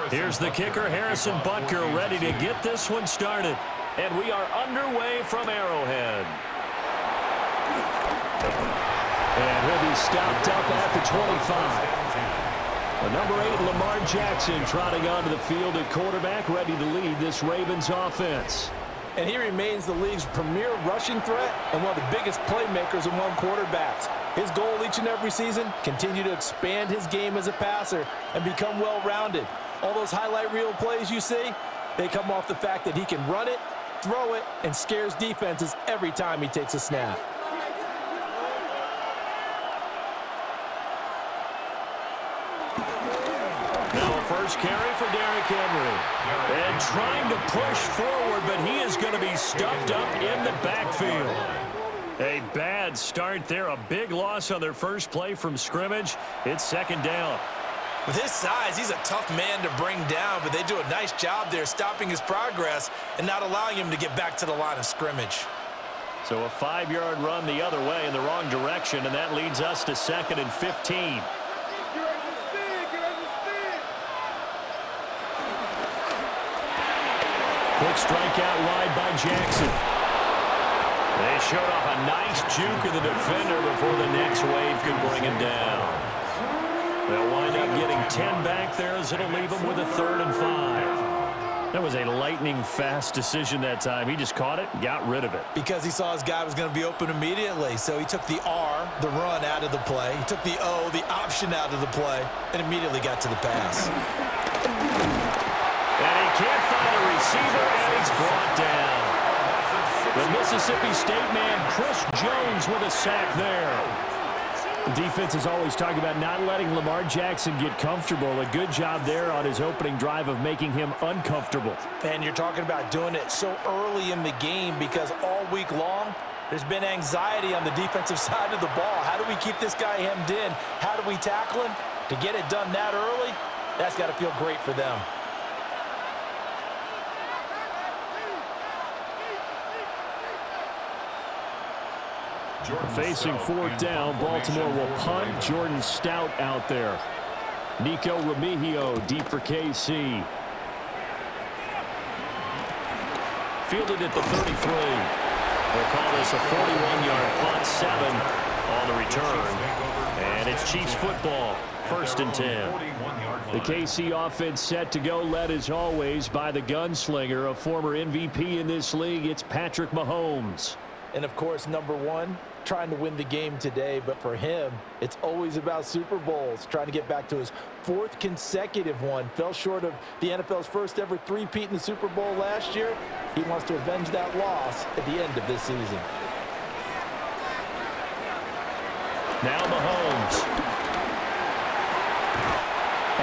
Here's the kicker, Harrison Butker, ready to get this one started. And we are underway from Arrowhead. And he'll be stopped up at the 25. The number 8, Lamar Jackson, trotting onto the field at quarterback, ready to lead this Ravens offense. And he remains the league's premier rushing threat and one of the biggest playmakers among quarterbacks. His goal each and every season, continue to expand his game as a passer and become well-rounded. All those highlight reel plays you see, they come off the fact that he can run it, throw it, and scares defenses every time he takes a snap. Now a first carry for Derrick Henry. And trying to push forward, but he is going to be stuffed up in the backfield. A bad start there. A big loss on their first play from scrimmage. It's second down. With his size, he's a tough man to bring down, but they do a nice job there stopping his progress and not allowing him to get back to the line of scrimmage. So a 5-yard run the other way in the wrong direction, and that leads us to 2nd and 15. Quick strike out wide by Jackson. They showed off a nice juke of the defender before the next wave could bring him down. They'll wind up getting 10 back there as it'll leave them with a 3rd and 5. That was a lightning-fast decision that time. He just caught it and got rid of it. Because he saw his guy was going to be open immediately. So he took the R, the run, out of the play. He took the O, the option, out of the play, and immediately got to the pass. And he can't find a receiver, and he's brought down. The Mississippi State man, Chris Jones, with a sack there. The defense is always talking about not letting Lamar Jackson get comfortable. A good job there on his opening drive of making him uncomfortable. And you're talking about doing it so early in the game because all week long, there's been anxiety on the defensive side of the ball. How do we keep this guy hemmed in? How do we tackle him? To get it done that early, that's got to feel great for them. Facing 4th down, Baltimore will punt. Jordan Stout out there. Nico Remigio deep for KC. Fielded at the 33. They'll call this a 41-yard punt, 7 on the return. And it's Chiefs football, 1st and 10. The KC offense set to go, led as always by the gunslinger, a former MVP in this league. It's Patrick Mahomes. And, of course, number 1, trying to win the game today. But for him, it's always about Super Bowls, trying to get back to his 4th consecutive one. Fell short of the NFL's first ever three-peat in the Super Bowl last year. He wants to avenge that loss at the end of this season. Now Mahomes.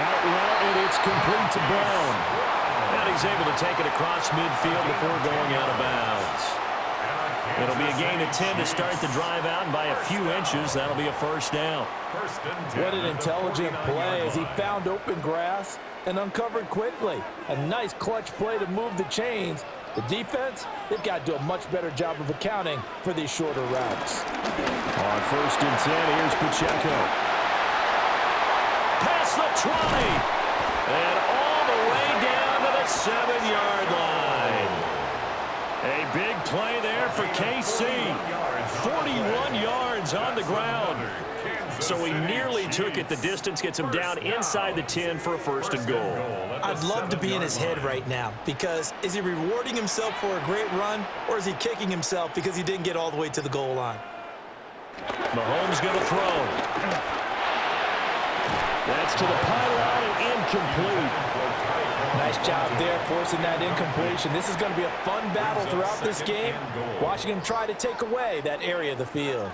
Out route, and it's complete to Brown. And he's able to take it across midfield before going out of bounds. It'll be a gain of 10 to start the drive out, and by a few inches, that'll be a 1st down. What an intelligent play as he found open grass and uncovered quickly. A nice clutch play to move the chains. The defense, they've got to do a much better job of accounting for these shorter routes. On 1st and 10, here's Pacheco. Past the 20. And all the way down to the 7-yard line. A big play there for KC. 41 yards on the ground. So he nearly took it the distance, gets him down inside the 10 for a 1st and goal. I'd love to be in his head right now because is he rewarding himself for a great run or is he kicking himself because he didn't get all the way to the goal line? Mahomes going to throw. That's to the pylon and incomplete. Nice job there forcing that incompletion. This is going to be a fun battle throughout this game, watching him try to take away that area of the field.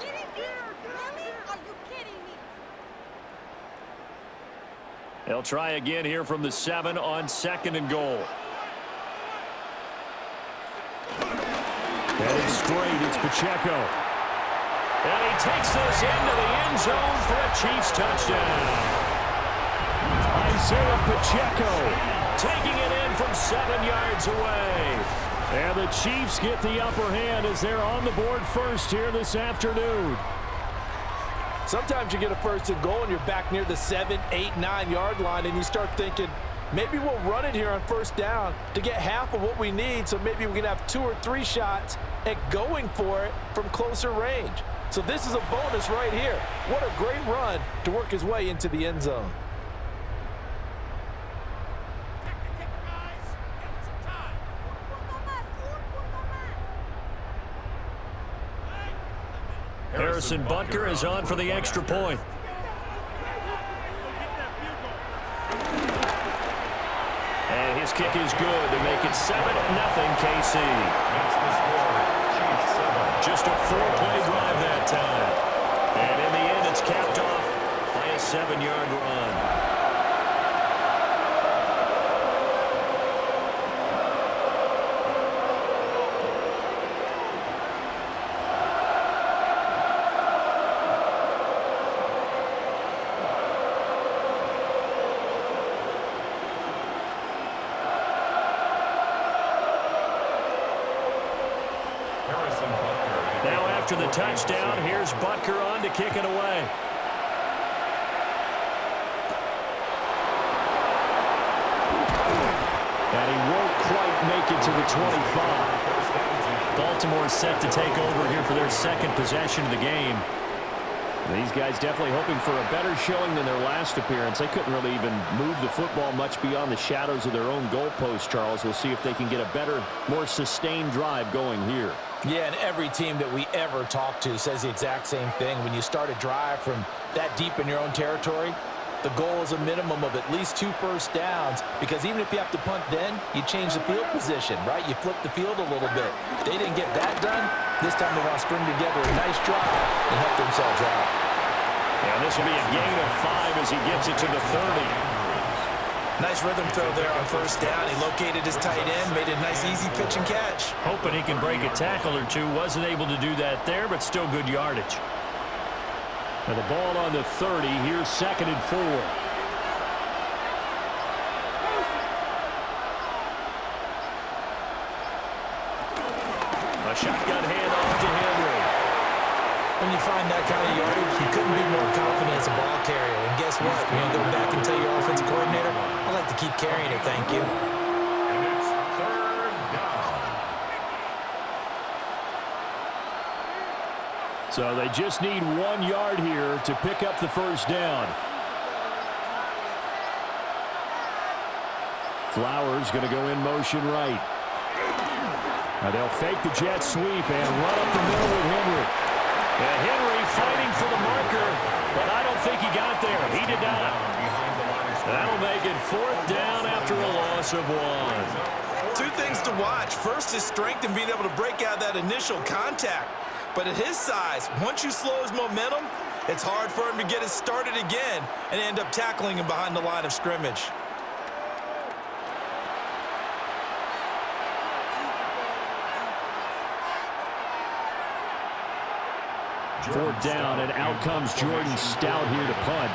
They'll try again here from the 7 on 2nd and goal. Headed straight, it's Pacheco. And he takes this into the end zone for a Chiefs touchdown. Isaiah Pacheco taking it in from 7 yards away. And the Chiefs get the upper hand as they're on the board first here this afternoon. Sometimes you get a 1st and goal and you're back near the 7, 8, 9 yard line and you start thinking, Maybe we'll run it here on first down to get half of what we need, so maybe we can have 2 or 3 shots at going for it from closer range. So this is a bonus right here. What a great run to work his way into the end zone. Harrison Butker is on for the extra point. And his kick is good to make it 7-0 KC. Just a 4-play drive that time. And in the end, it's capped off by a 7-yard run. Now after the touchdown, here's Butker on to kick it away. And he won't quite make it to the 25. Baltimore set to take over here for their second possession of the game. These guys definitely hoping for a better showing than their last appearance. They couldn't really even move the football much beyond the shadows of their own goalpost, Charles. We'll see if they can get a better, more sustained drive going here. Yeah, and every team that we ever talk to says the exact same thing. When you start a drive from that deep in your own territory, the goal is a minimum of at least 2 first downs, because even if you have to punt then, you change the field position, right? You flip the field a little bit. They didn't get that done. This time they want to string together a nice drive and help themselves out. Yeah, this will be a gain of 5 as he gets it to the 30. Nice rhythm throw there on first down. He located his tight end, made a nice easy pitch and catch. Hoping he can break a tackle or two. Wasn't able to do that there, but still good yardage. And the ball on the 30. Here's 2nd and 4. A shotgun handoff to Henry. When you find that kind of yardage, you couldn't be more confident as a ball carrier. And guess what? You're going to go back and tell your offensive coordinator, I'd like to keep carrying it, thank you. And it's 3rd down. So they just need 1 yard here to pick up the first down. Flowers going to go in motion right. Now they'll fake the jet sweep and run up the middle with Henry. And Henry fighting for the marker, but I don't think he got there. He did not. That'll make it 4th down after a loss of 1. 2 things to watch. First, his strength in being able to break out that initial contact. But at his size, once you slow his momentum, it's hard for him to get it started again and end up tackling him behind the line of scrimmage. 4th down, and out comes Jordan Stout here to punt.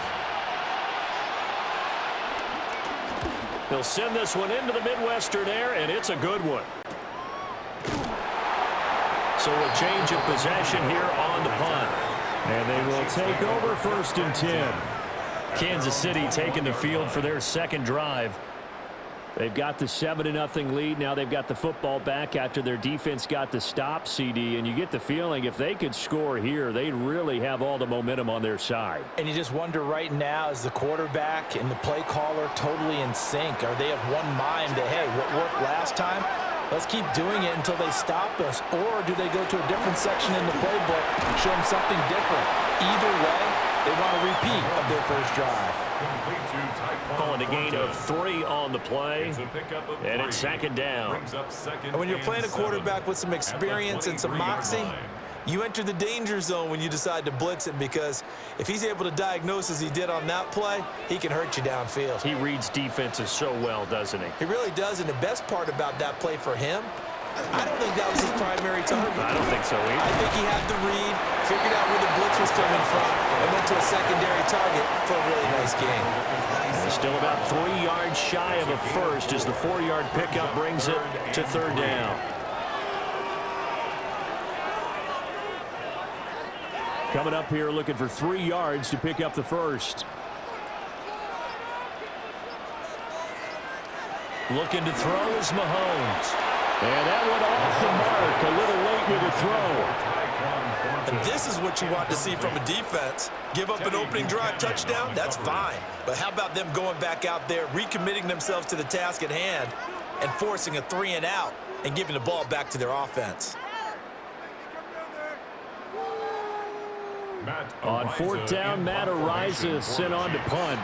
He'll send this one into the Midwestern air, and it's a good one. So a change of possession here on the punt. And they will take over 1st and 10. Kansas City taking the field for their second drive. They've got the 7-0 lead. Now they've got the football back after their defense got the stop, CD. And you get the feeling if they could score here, they'd really have all the momentum on their side. And you just wonder right now, is the quarterback and the play caller totally in sync? Are they of one mind that, hey, what worked last time? Let's keep doing it until they stop us. Or do they go to a different section in the playbook and show them something different? Either way, they want a repeat of their first drive. Calling a gain of 3 on the play, and it's 2nd down. And when you're playing a quarterback with some experience and some moxie, you enter the danger zone when you decide to blitz him, because if he's able to diagnose as he did on that play, he can hurt you downfield. He reads defenses so well, doesn't he? He really does, and the best part about that play for him, I don't think that was his primary target. I don't think so either. I think he had the read, figured out where the blitz was coming from, and went to a secondary target for a really nice game. And still about 3 yards shy of a first as the 4-yard pickup brings it to 3rd down. Coming up here looking for 3 yards to pick up the first. Looking to throw is Mahomes. And that went off the mark. A little late with the throw. And this is what you want to see from a defense. Give up an opening drive touchdown, that's fine. But how about them going back out there, recommitting themselves to the task at hand, and forcing a 3-and-out and giving the ball back to their offense? On fourth down, Matt Ariza sent on to punt.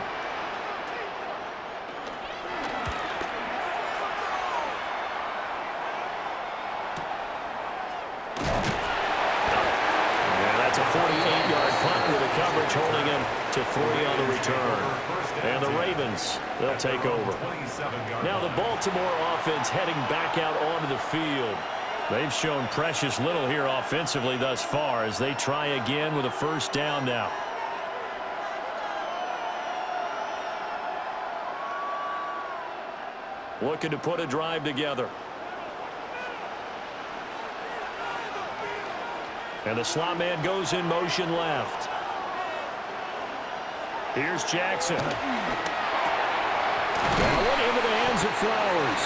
That's a 48-yard punt with a coverage holding him to 3 on the return. And the Ravens, they'll take over. Now the Baltimore offense heading back out onto the field. They've shown precious little here offensively thus far as they try again with a first down now. Looking to put a drive together. And the slot man goes in motion left. Here's Jackson. That one into the hands of Flowers.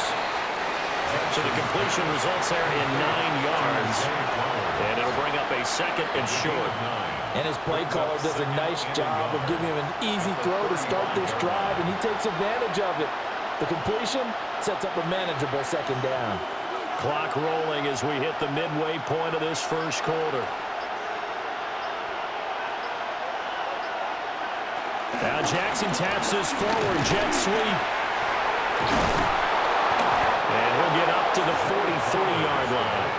So the completion results there in 9 yards. And it'll bring up a second and short. And his play caller does a nice job of giving him an easy throw to start this drive, and he takes advantage of it. The completion sets up a manageable second down. Clock rolling as we hit the midway point of this first quarter. Now Jackson taps this forward jet sweep. And he'll get up to the 43-yard line.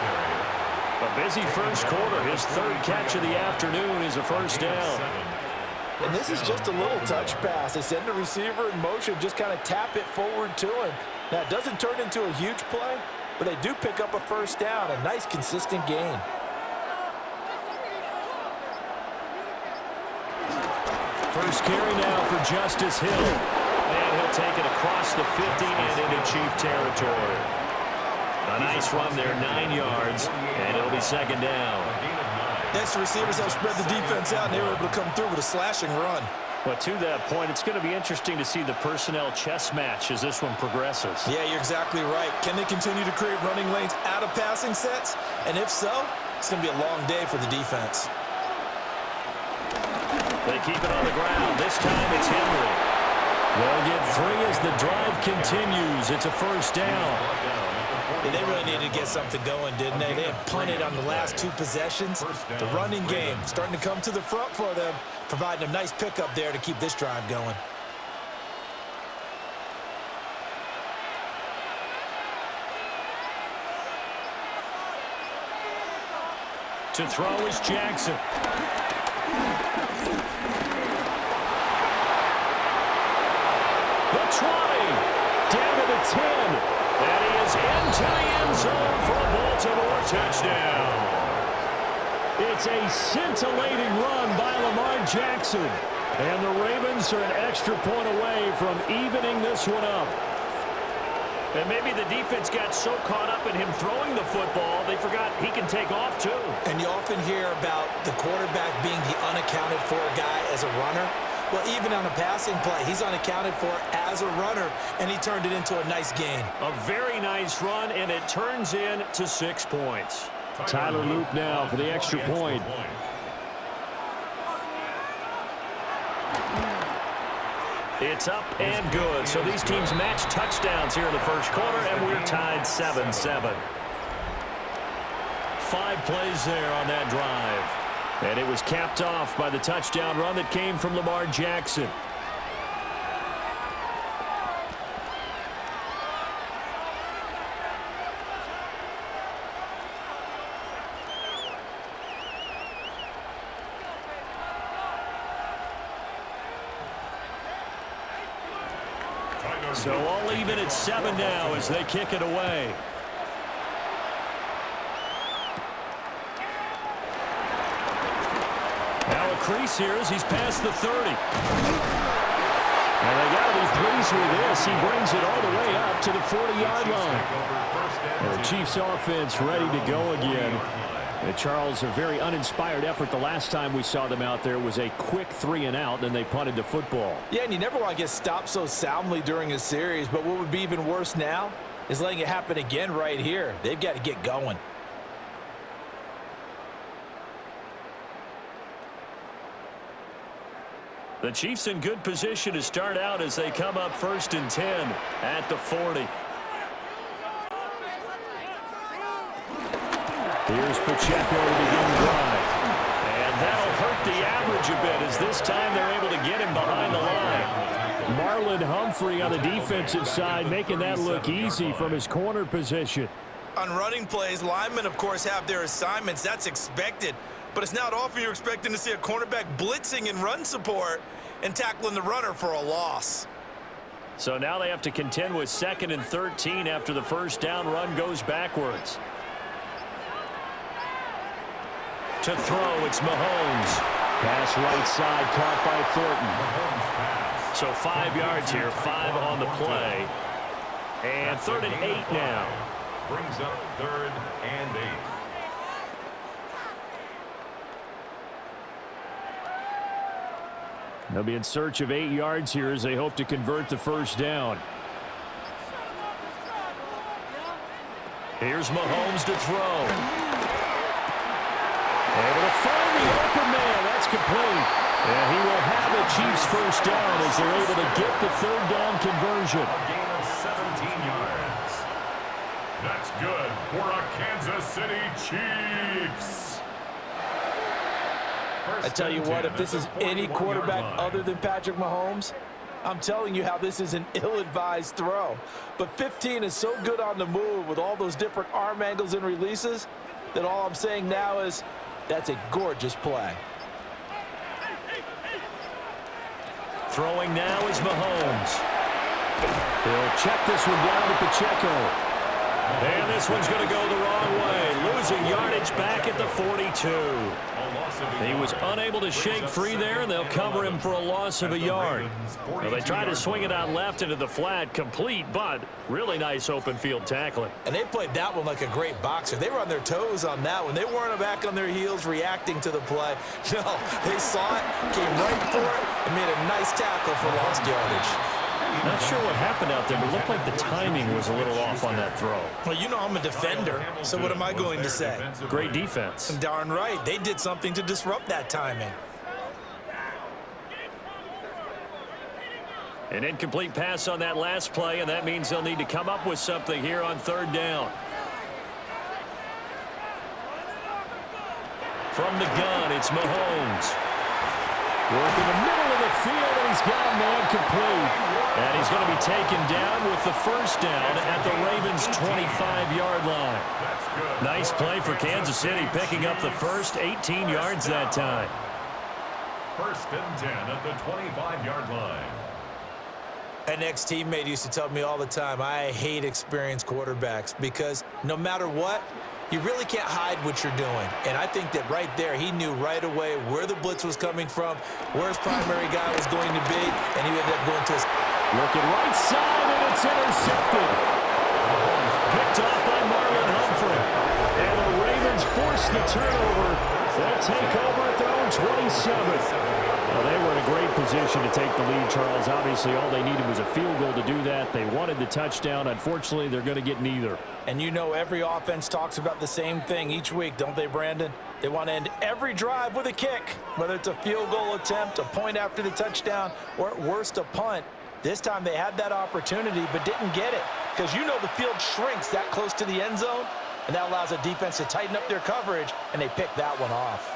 A busy first quarter. His third catch of the afternoon is a first down. And this is just a little touch pass. They send the receiver in motion, just kind of tap it forward to him. Now, it doesn't turn into a huge play, but they do pick up a first down, a nice consistent gain. First carry now for Justice Hill. And he'll take it across the 50 and into Chief territory. A nice run there, 9 yards, and it'll be second down. Next, receivers have spread the defense out, and they were able to come through with a slashing run. But to that point, it's going to be interesting to see the personnel chess match as this one progresses. Yeah, you're exactly right. Can they continue to create running lanes out of passing sets? And if so, it's going to be a long day for the defense. They keep it on the ground. This time it's Henry. They'll get 3 as the drive continues. It's a first down. Yeah, they really needed to get something going, didn't they? They had punted on the last 2 possessions. The running game starting to come to the front for them, providing a nice pickup there to keep this drive going. To throw is Jackson. The 20, down to the 10. And he is into the end zone for a Baltimore touchdown. It's a scintillating run by Lamar Jackson. And the Ravens are an extra point away from evening this one up. And maybe the defense got so caught up in him throwing the football, they forgot he can take off too. And you often hear about the quarterback being the unaccounted for guy as a runner. Well, even on a passing play, he's unaccounted for as a runner, and he turned it into a nice gain. A very nice run, and it turns into 6 points. Tyler Loop now for the extra point. It's up and good. So these teams match touchdowns here in the first quarter, and we're tied 7-7. 5 plays there on that drive. And it was capped off by the touchdown run that came from Lamar Jackson. So all even at 7 now as they kick it away. Now a crease here as he's past the 30. And they got to be pleased with this. He brings it all the way up to the 40-yard line. And the Chiefs offense ready to go again. Charles, a very uninspired effort the last time we saw them out there was a quick 3-and-out, then they punted the football. Yeah, and you never want to get stopped so soundly during a series, but what would be even worse now is letting it happen again right here. They've got to get going. The Chiefs in good position to start out as they come up 1st and 10 at the 40. Here's Pacheco to begin the drive. And that'll hurt the average a bit as this time they're able to get him behind the line. Marlon Humphrey on the defensive side making that look easy from his corner position. On running plays, linemen, of course, have their assignments. That's expected. But it's not often you're expecting to see a cornerback blitzing in run support and tackling the runner for a loss. So now they have to contend with 2nd and 13 after the first down run goes backwards. To throw, it's Mahomes. Pass right side, caught by Thornton. So 5 yards here, 5 on the play. And 3rd and 8 now. Brings up 3rd and 8. They'll be in search of 8 yards here as they hope to convert the first down. Here's Mahomes to throw. Able to find the open man. That's complete. And he will have a Chiefs first down as they're able to get the 3rd down conversion. A gain of 17 yards. That's good for a Kansas City Chiefs. I tell you what, if this is any quarterback other than Patrick Mahomes, I'm telling you how this is an ill-advised throw. But 15 is so good on the move with all those different arm angles and releases that all I'm saying now is that's a gorgeous play. Throwing now is Mahomes. He'll check this one down to Pacheco. And this one's going to go the wrong way. Losing yardage back at the 42. He was unable to shake free there, and they'll cover him for a loss of a yard. Well, they tried to swing it out left into the flat, complete, but really nice open field tackling. And they played that one like a great boxer. They were on their toes on that one. They weren't back on their heels reacting to the play. No, they saw it, came right for it, and made a nice tackle for lost yardage. Not sure what happened out there, but it looked like the timing was a little off on that throw. Well, you know I'm a defender, so what am I going to say? Great defense. Darn right. They did something to disrupt that timing. An incomplete pass on that last play, and that means they'll need to come up with something here on 3rd down. From the gun, it's Mahomes. Working the middle of the field, and he's got a man complete. And he's going to be taken down with the first down at the Ravens' 25-yard line. Nice play for Kansas City, picking up the first 18 yards that time. 1st and 10 at the 25-yard line. An ex-teammate used to tell me all the time, I hate experienced quarterbacks because no matter what, you really can't hide what you're doing. And I think that right there, he knew right away where the blitz was coming from, where his primary guy was going to be, and he ended up going to his... Looking right side, and it's intercepted. Picked off by Marlon Humphrey. And the Ravens force the turnover. They'll take over at their own 27. Well, they were in a great position to take the lead, Charles. Obviously, all they needed was a field goal to do that. They wanted the touchdown. Unfortunately, they're going to get neither. And you know every offense talks about the same thing each week, don't they, Brandon? They want to end every drive with a kick, whether it's a field goal attempt, a point after the touchdown, or at worst, a punt. This time they had that opportunity but didn't get it because you know the field shrinks that close to the end zone, and that allows a defense to tighten up their coverage, and they pick that one off.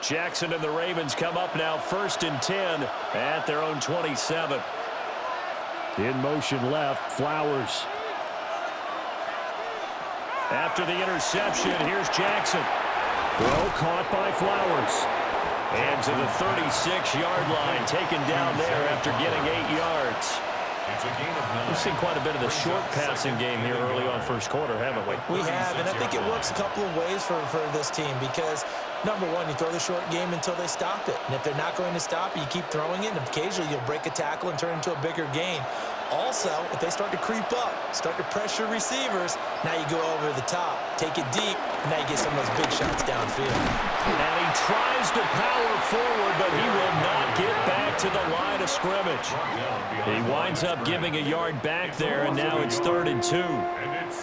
Jackson and the Ravens come up now 1st and 10 at their own 27. In motion left, Flowers. After the interception, here's Jackson. Throw caught by Flowers. And to the 36-yard line, taken down there after getting 8 yards. We've seen quite a bit of the short passing game here early on first quarter, haven't we? We have, and I think it works a couple of ways for this team because, number one, you throw the short game until they stop it. And if they're not going to stop it, you keep throwing it, and occasionally you'll break a tackle and turn it into a bigger gain. Also, if they start to creep up, start to pressure receivers, now you go over the top, take it deep, and now you get some of those big shots downfield. And he tries to power forward, but he will not get back to the line of scrimmage. He winds up giving a yard back there, and now it's 3rd and 2.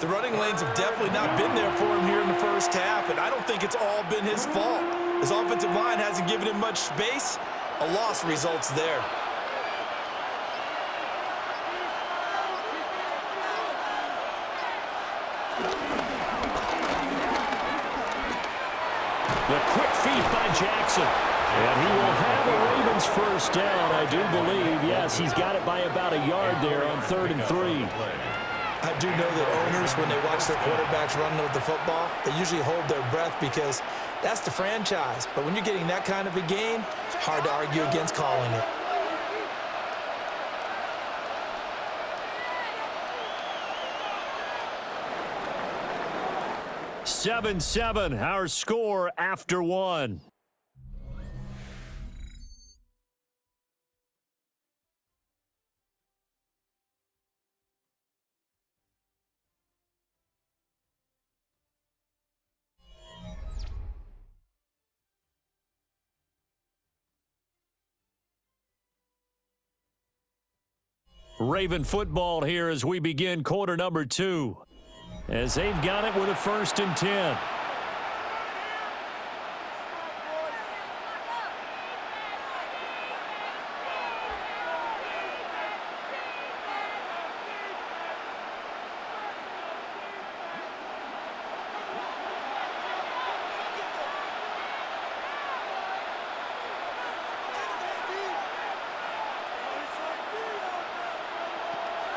The running lanes have definitely not been there for him here in the first half, and I don't think it's all been his fault. His offensive line hasn't given him much space. A loss results there. The quick feed by Jackson. And he will have a Ravens first down, I do believe. Yes, he's got it by about a yard there on 3rd and 3. I do know that owners, when they watch their quarterbacks run with the football, they usually hold their breath because that's the franchise. But when you're getting that kind of a gain, hard to argue against calling it. Seven, our score after 1. Raven football here as we begin quarter number 2. As they've got it with a 1st and 10.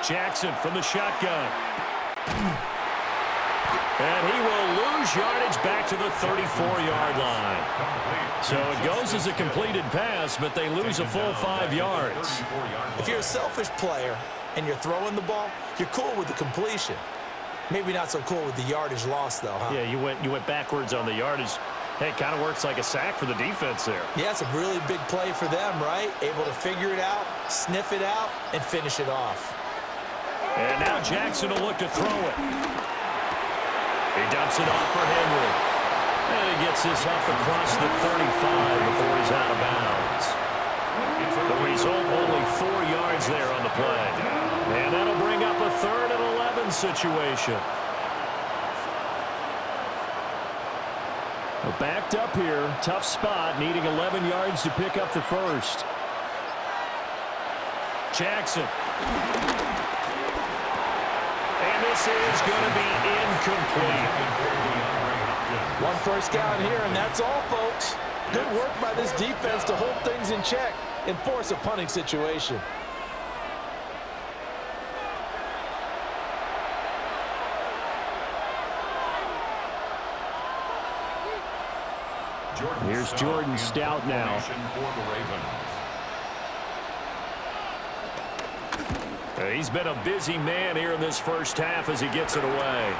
Jackson from the shotgun. And he will lose yardage back to the 34-yard line. So it goes as a completed pass, but they lose a full 5 yards. If you're a selfish player and you're throwing the ball, you're cool with the completion. Maybe not so cool with the yardage loss, though, huh? Yeah, you went backwards on the yardage. Hey, it kind of works like a sack for the defense there. Yeah, it's a really big play for them, right? Able to figure it out, sniff it out, and finish it off. And now Jackson will look to throw it. He dumps it off for Henry. And he gets this up across the 35 before he's out of bounds. The result, only 4 yards there on the play. And that'll bring up a 3rd and 11 situation. Well, backed up here, tough spot, needing 11 yards to pick up the first. Jackson. And this is going to be incomplete. 1 first down here, and that's all, folks. Good work by this defense to hold things in check and force a punting situation. Here's Jordan Stout now. He's been a busy man here in this first half as he gets it away.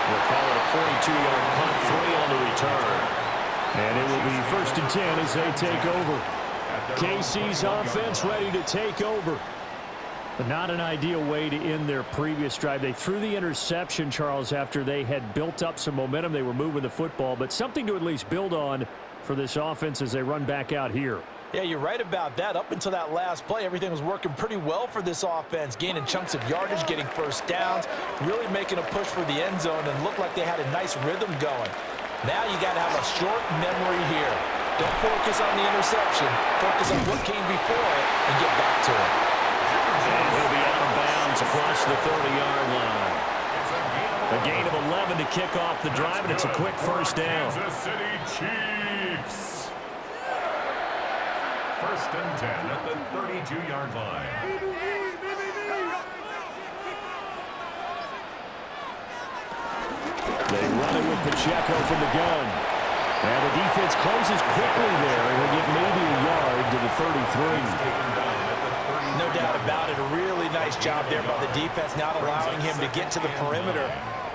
We'll call it a 42-yard punt, 3 on the return. And it will be 1st and 10 as they take over. KC's offense ready to take over. But not an ideal way to end their previous drive. They threw the interception, Charles, after they had built up some momentum. They were moving the football, but something to at least build on for this offense as they run back out here. Yeah, you're right about that. Up until that last play, everything was working pretty well for this offense, gaining chunks of yardage, getting first downs, really making a push for the end zone, and looked like they had a nice rhythm going. Now you got to have a short memory here. Don't focus on the interception. Focus on what came before it and get back to it. And he'll be out of bounds across the 30-yard line. A gain of 11 to kick off the drive, and it's a quick first down. Kansas City Chiefs. 1st and 10 at the 32-yard line. They run it with Pacheco from the gun. And the defense closes quickly there. And he'll get maybe a yard to the 33. No doubt about it. A really nice job there by the defense, not allowing him to get to the perimeter.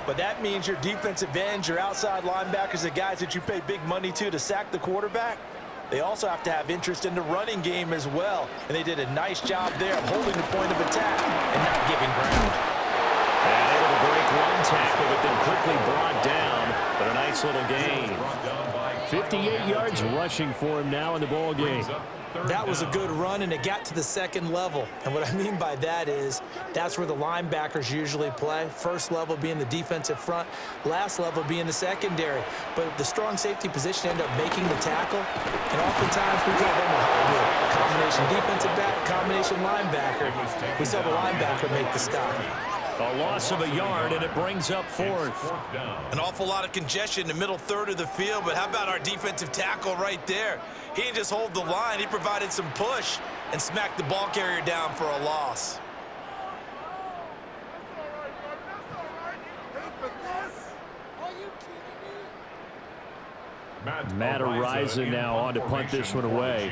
But that means your defensive ends, your outside linebackers, the guys that you pay big money to sack the quarterback, they also have to have interest in the running game as well. And they did a nice job there of holding the point of attack and not giving ground. And able to break one tackle, but then quickly brought down. But a nice little gain. 58 yards rushing for him now in the ball game. That was a good run, and it got to the second level. And what I mean by that is that's where the linebackers usually play. First level being the defensive front, last level being the secondary. But the strong safety position ended up making the tackle. And oftentimes we call them a hybrid. Combination defensive back, combination linebacker. We saw the linebacker make the stop. A loss of a yard, and it brings up fourth. An awful lot of congestion in the middle third of the field, but how about our defensive tackle right there? He didn't just hold the line, he provided some push and smacked the ball carrier down for a loss. Matt Ariza now on to punt this one away.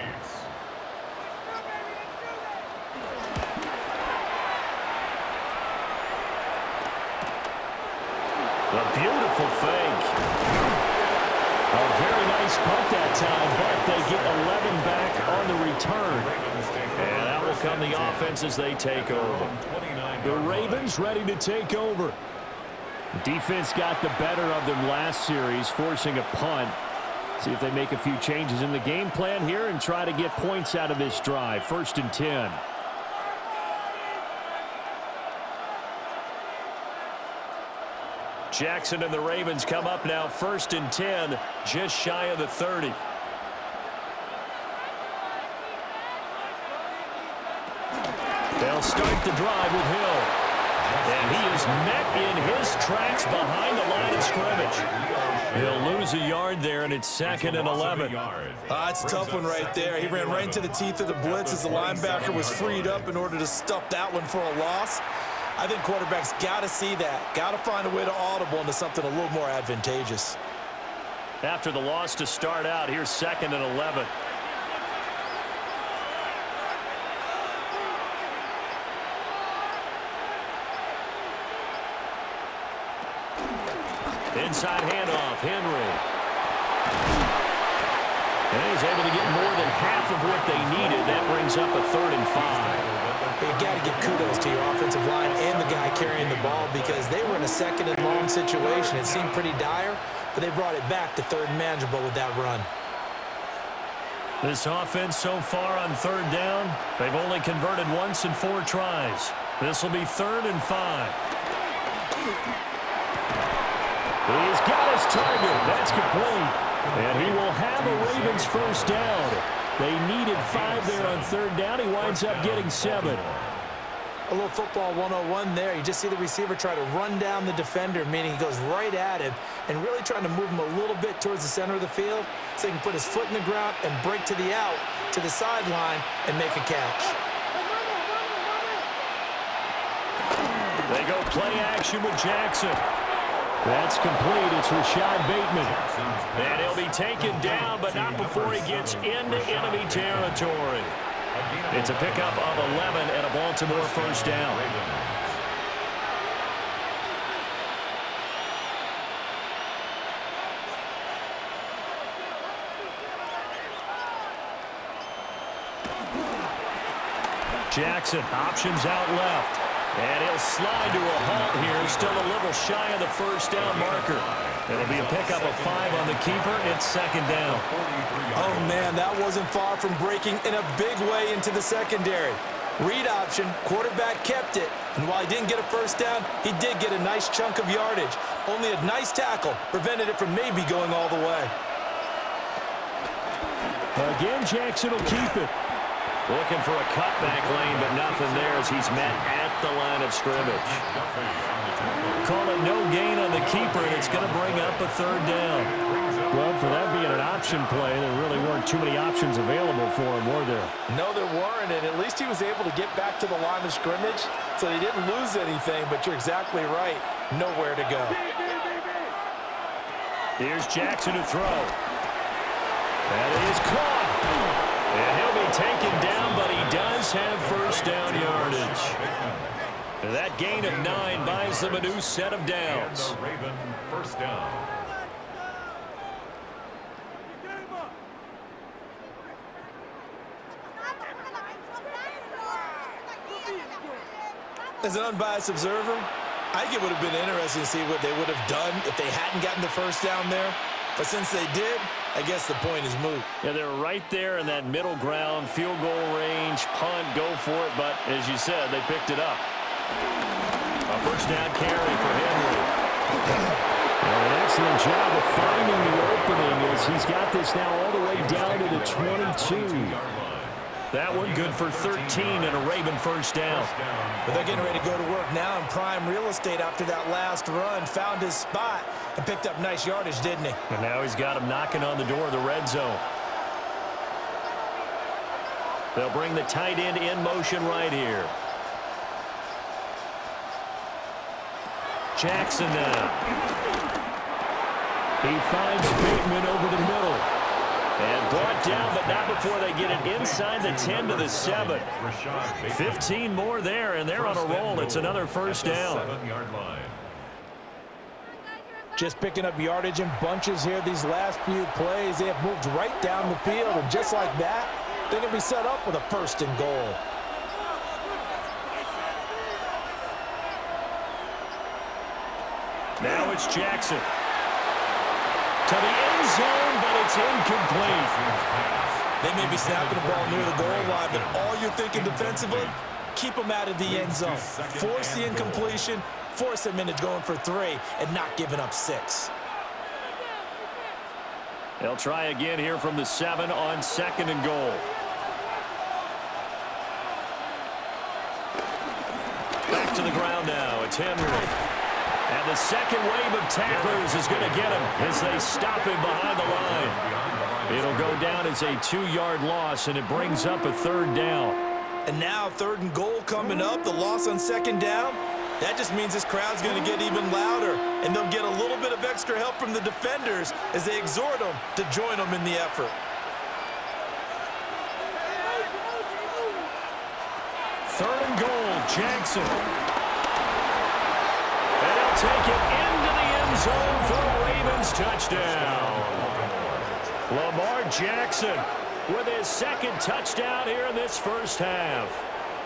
A beautiful fake. A very nice punt that time, but they get 11 back on the return. And that will come the offense as they take over. The Ravens ready to take over. Defense got the better of them last series, forcing a punt. See if they make a few changes in the game plan here and try to get points out of this drive. 1st and 10. Jackson and the Ravens come up now 1st and 10, just shy of the 30. They'll start the drive with Hill. And he is met in his tracks behind the line of scrimmage. He'll lose a yard there, and it's 2nd and 11. That's a tough one right there. He ran right into the teeth of the blitz as the linebacker was freed up in order to stuff that one for a loss. I think quarterbacks got to see that. Got to find a way to audible into something a little more advantageous. After the loss to start out, here's 2nd and 11. Inside handoff, Henry. And he's able to get more than half of what they needed. That brings up a 3rd and 5. You got to give kudos to your offensive line and the guy carrying the ball because they were in a 2nd and long situation. It seemed pretty dire, but they brought it back to 3rd and manageable with that run. This offense so far on 3rd down, they've only converted once in 4 tries. This will be 3rd and 5. He's got his target. That's complete. And he will have a Ravens 1st down. They needed 5 there on 3rd down. He winds up getting 7. A little football 101 there. You just see the receiver try to run down the defender, meaning he goes right at him and really trying to move him a little bit towards the center of the field so he can put his foot in the ground and break to the out, to the sideline, and make a catch. They go play action with Jackson. That's complete. It's Rashad Bateman. And he'll be taken down, but not before he gets into enemy territory. It's a pickup of 11 and a Baltimore 1st down. Jackson options out left. And he'll slide to a halt here, still a little shy of the 1st down marker. It'll be a pickup of 5 on the keeper. It's 2nd down. Oh, man, that wasn't far from breaking in a big way into the secondary. Read option, quarterback kept it. And while he didn't get a 1st down, he did get a nice chunk of yardage. Only a nice tackle prevented it from maybe going all the way. Again, Jackson will keep it. Looking for a cutback lane, but nothing there as he's met at the line of scrimmage. Call it no gain on the keeper, and it's going to bring up a 3rd down. Well, for that being an option play, there really weren't too many options available for him, were there? No, there weren't, and at least he was able to get back to the line of scrimmage, so he didn't lose anything, but you're exactly right. Nowhere to go. Here's Jackson to throw. That is caught. And he'll be taken down, but he does have 1st down yardage. That gain of 9 buys them a new set of downs. Raven 1st down. As an unbiased observer, I think it would have been interesting to see what they would have done if they hadn't gotten the first down there. But since they did, I guess the point is moot. Yeah, they're right there in that middle ground, field goal range, punt, go for it. But as you said, they picked it up. A first down carry for Henry. An excellent job of finding the opening as he's got this now all the way down to the 22. That one good for 13 and a Raven first down. But they're getting ready to go to work now in prime real estate after that last run. Found his spot and picked up nice yardage, didn't he? And now he's got him knocking on the door of the red zone. They'll bring the tight end in motion right here. Jackson now. He finds Bateman over the middle. And brought down, but not before they get it inside the 10 to the 7. 15 more there, and they're on a roll. It's another first down. Just picking up yardage in bunches here these last few plays. They have moved right down the field, and just like that, they're going to be set up with a first and goal. Now it's Jackson. To the end zone, but it's incomplete. They may be snapping the ball near the goal line, but all you're thinking defensively, keep them out of the end zone. Force the incompletion, force them into going for 3, and not giving up 6. They'll try again here from the 7 on second and goal. Back to the ground now. It's Henry. And the second wave of tacklers is going to get him as they stop him behind the line. It'll go down as a 2-yard loss, and it brings up a third down. And now 3rd and goal coming up, the loss on second down. That just means this crowd's going to get even louder, and they'll get a little bit of extra help from the defenders as they exhort them to join them in the effort. 3rd and goal, Jackson. Take it into the end zone for a Ravens touchdown. Lamar Jackson with his 2nd touchdown here in this first half.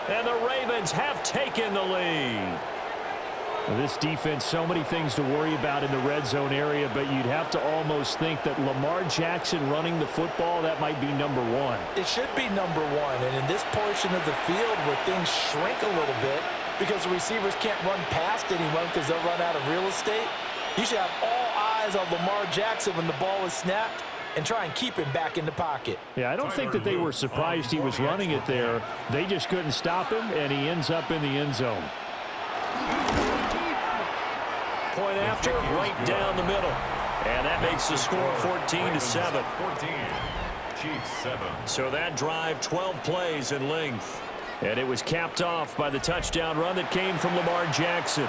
And the Ravens have taken the lead. This defense, so many things to worry about in the red zone area, but you'd have to almost think that Lamar Jackson running the football, that might be number 1. It should be number 1, and in this portion of the field where things shrink a little bit, because the receivers can't run past anyone because they'll run out of real estate, you should have all eyes on Lamar Jackson when the ball is snapped and try and keep him back in the pocket. Yeah, I don't think that they were surprised he was running it there. They just couldn't stop him, and he ends up in the end zone. Point after, right down the middle. And that makes the score 14-7. 14, Chiefs 7. So that drive, 12 plays in length. And it was capped off by the touchdown run that came from Lamar Jackson.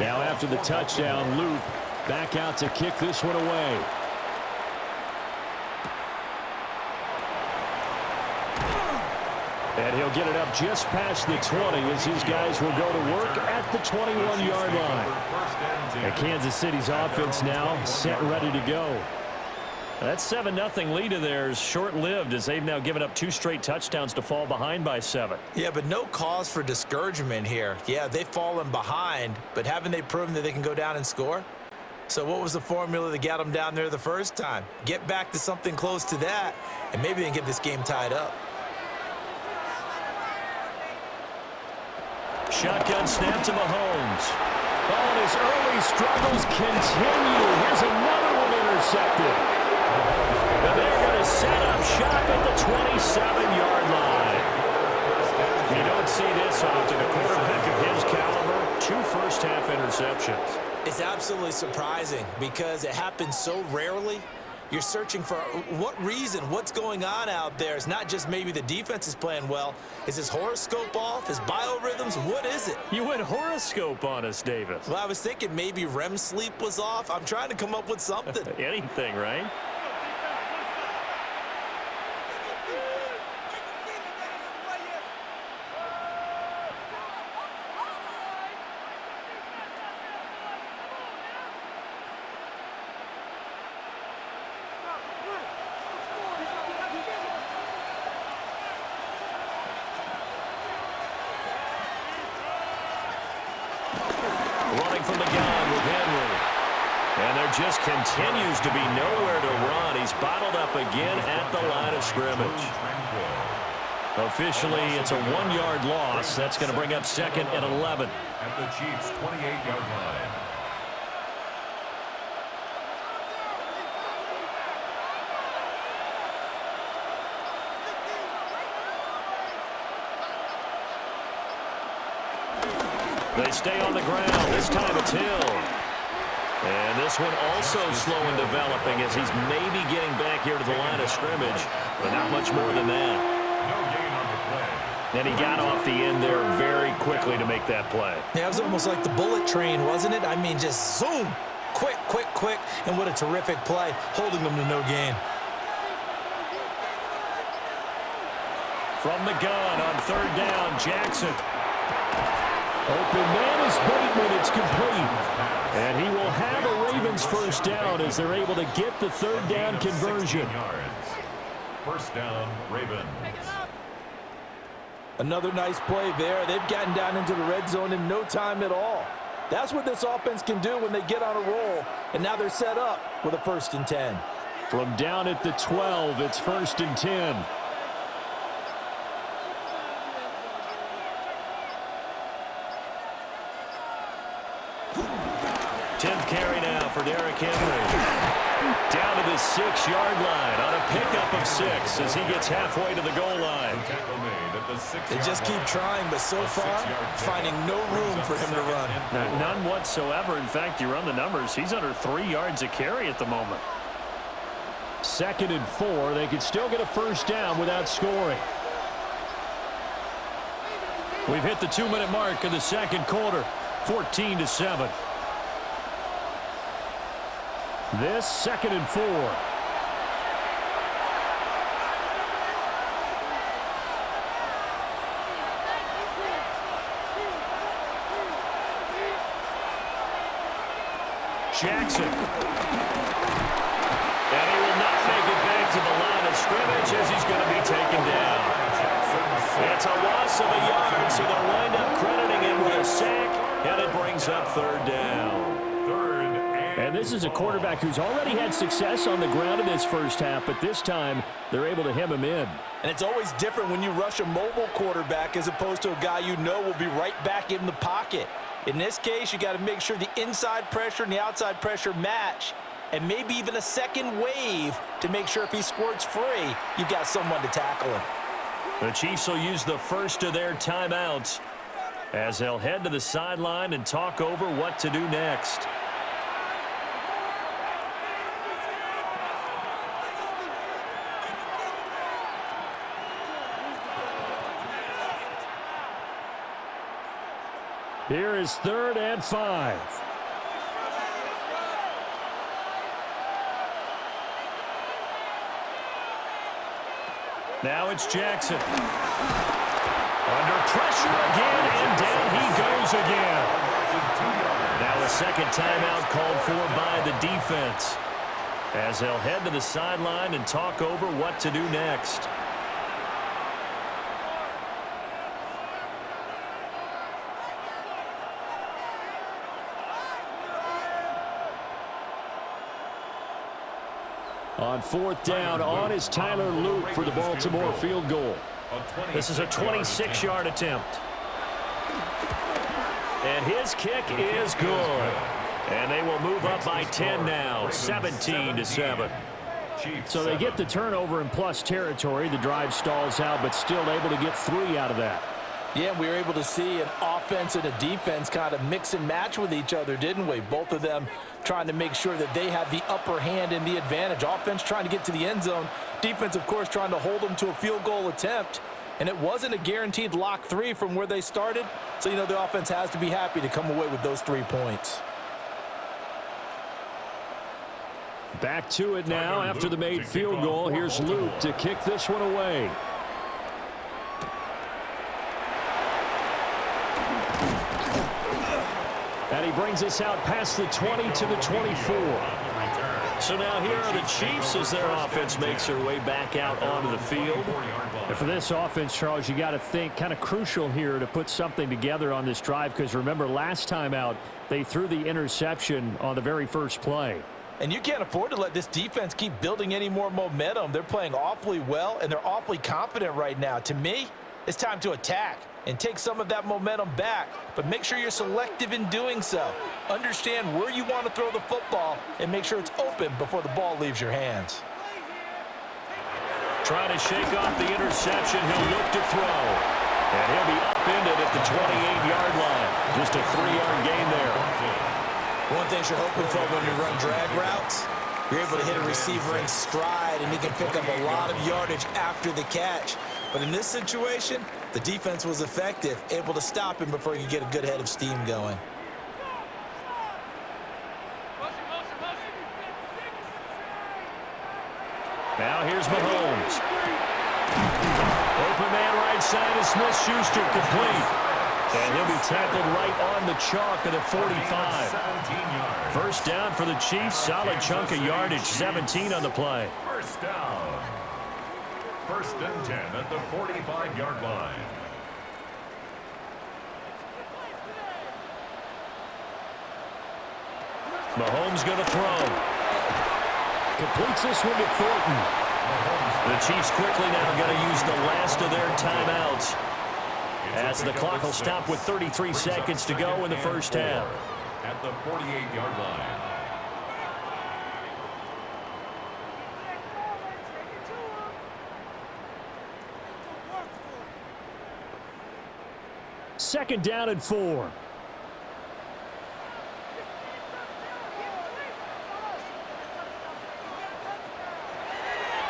Now after the touchdown, Loop back out to kick this one away. And he'll get it up just past the 20 as these guys will go to work at the 21-yard line. And Kansas City's offense now set and ready to go. That 7-0 lead of theirs short-lived as they've now given up 2 straight touchdowns to fall behind by 7. Yeah, but no cause for discouragement here. Yeah, they've fallen behind, but haven't they proven that they can go down and score? So what was the formula that got them down there the first time? Get back to something close to that, and maybe they can get this game tied up. Shotgun snap to Mahomes. Oh, and his early struggles continue. Here's another one intercepted. And they're going to set up shop at the 27-yard line. You don't see this often. A quarterback of his caliber, 2 first-half interceptions. It's absolutely surprising because it happens so rarely. You're searching for what reason, what's going on out there. It's not just maybe the defense is playing well. Is his horoscope off? His biorhythms? What is it? You went horoscope on us, Davis. Well, I was thinking maybe REM sleep was off. I'm trying to come up with something. Anything, right? Running from the gun with Henry. And there just continues to be nowhere to run. He's bottled up again at the line of scrimmage. Officially, it's a 1-yard loss. That's going to bring up 2nd and 11. At the Chiefs' 28-yard line. They stay on the ground. This time it's Hill. And this one also slow in developing as he's maybe getting back here to the line of scrimmage, but not much more than that. No gain on the play. And he got off the end there very quickly to make that play. Yeah, it was almost like the bullet train, wasn't it? I mean, just zoom. Quick, quick, quick. And what a terrific play, holding them to no gain. From the gun on 3rd down, Jackson. Open man is Bateman. It's complete. And he will have a Ravens first down as they're able to get the 3rd down conversion. First down, Ravens. Another nice play there. They've gotten down into the red zone in no time at all. That's what this offense can do when they get on a roll. And now they're set up with a 1st and 10. From down at the 12, it's 1st and 10. 10th carry now for Derrick Henry. Down to the 6-yard line on a pickup of 6 as he gets halfway to the goal line. They just keep trying, but so far, finding no room for him to run. None whatsoever. In fact, you run the numbers, he's under 3 yards a carry at the moment. 2nd and 4. They could still get a first down without scoring. We've hit the 2-minute mark of the 2nd quarter. 14-7. This 2nd and 4. Jackson. And he will not make it back to the line of scrimmage as he's going to be taken down. It's a loss of a yard, so they'll wind up crediting him with a sack, and it brings up 3rd down. And this is a quarterback who's already had success on the ground in this first half, but this time they're able to hem him in. And it's always different when you rush a mobile quarterback as opposed to a guy you know will be right back in the pocket. In this case, you got to make sure the inside pressure and the outside pressure match, and maybe even a second wave to make sure if he squirts free, you've got someone to tackle him. The Chiefs will use the first of their timeouts as they'll head to the sideline and talk over what to do next. Here is 3rd and 5. Now it's Jackson. Under pressure again, and down he goes again. Now a second timeout called for by the defense as they'll head to the sideline and talk over what to do next. On 4th down, on is Tyler Luke for the Baltimore field goal. This is a 26-yard attempt. And his kick is good. And they will move up by 10 now, 17-7. So they get the turnover in plus territory. The drive stalls out, but still able to get 3 out of that. Yeah, we were able to see an offense and a defense kind of mix and match with each other, didn't we? Both of them trying to make sure that they had the upper hand and the advantage. Offense trying to get to the end zone. Defense, of course, trying to hold them to a field goal attempt. And it wasn't a guaranteed lock 3 from where they started. So, you know, the offense has to be happy to come away with those 3 points. Back to it now after the made field goal. Here's Luke to kick this one away. And he brings us out past the 20 to the 24. So now here are the Chiefs as their offense makes their way back out onto the field. And for this offense, Charles, you got to think kind of crucial here to put something together on this drive, because remember last time out they threw the interception on the very first play. And you can't afford to let this defense keep building any more momentum. They're playing awfully well, and they're awfully confident right now. To me, it's time to attack and take some of that momentum back, but make sure you're selective in doing so. Understand where you want to throw the football and make sure it's open before the ball leaves your hands. Trying to shake off the interception. He'll look to throw. And he'll be upended at the 28-yard line. Just a 3-yard gain there. One thing you're hoping for when you run drag routes, you're able to hit a receiver in stride, and he can pick up a lot of yardage after the catch. But in this situation, the defense was effective, able to stop him before he could get a good head of steam going. Now here's Mahomes. Open man right side is Smith-Schuster, complete. And he'll be tackled right on the chalk of the 45. First down for the Chiefs. Solid chunk of yardage. 17 on the play. First down. First and 10 at the 45-yard line. Mahomes going to throw. Completes this one to Thornton. The Chiefs quickly now going to use the last of their timeouts, as the clock will stop with 33 seconds to go in the first half. At the 48-yard line. Second down and 4.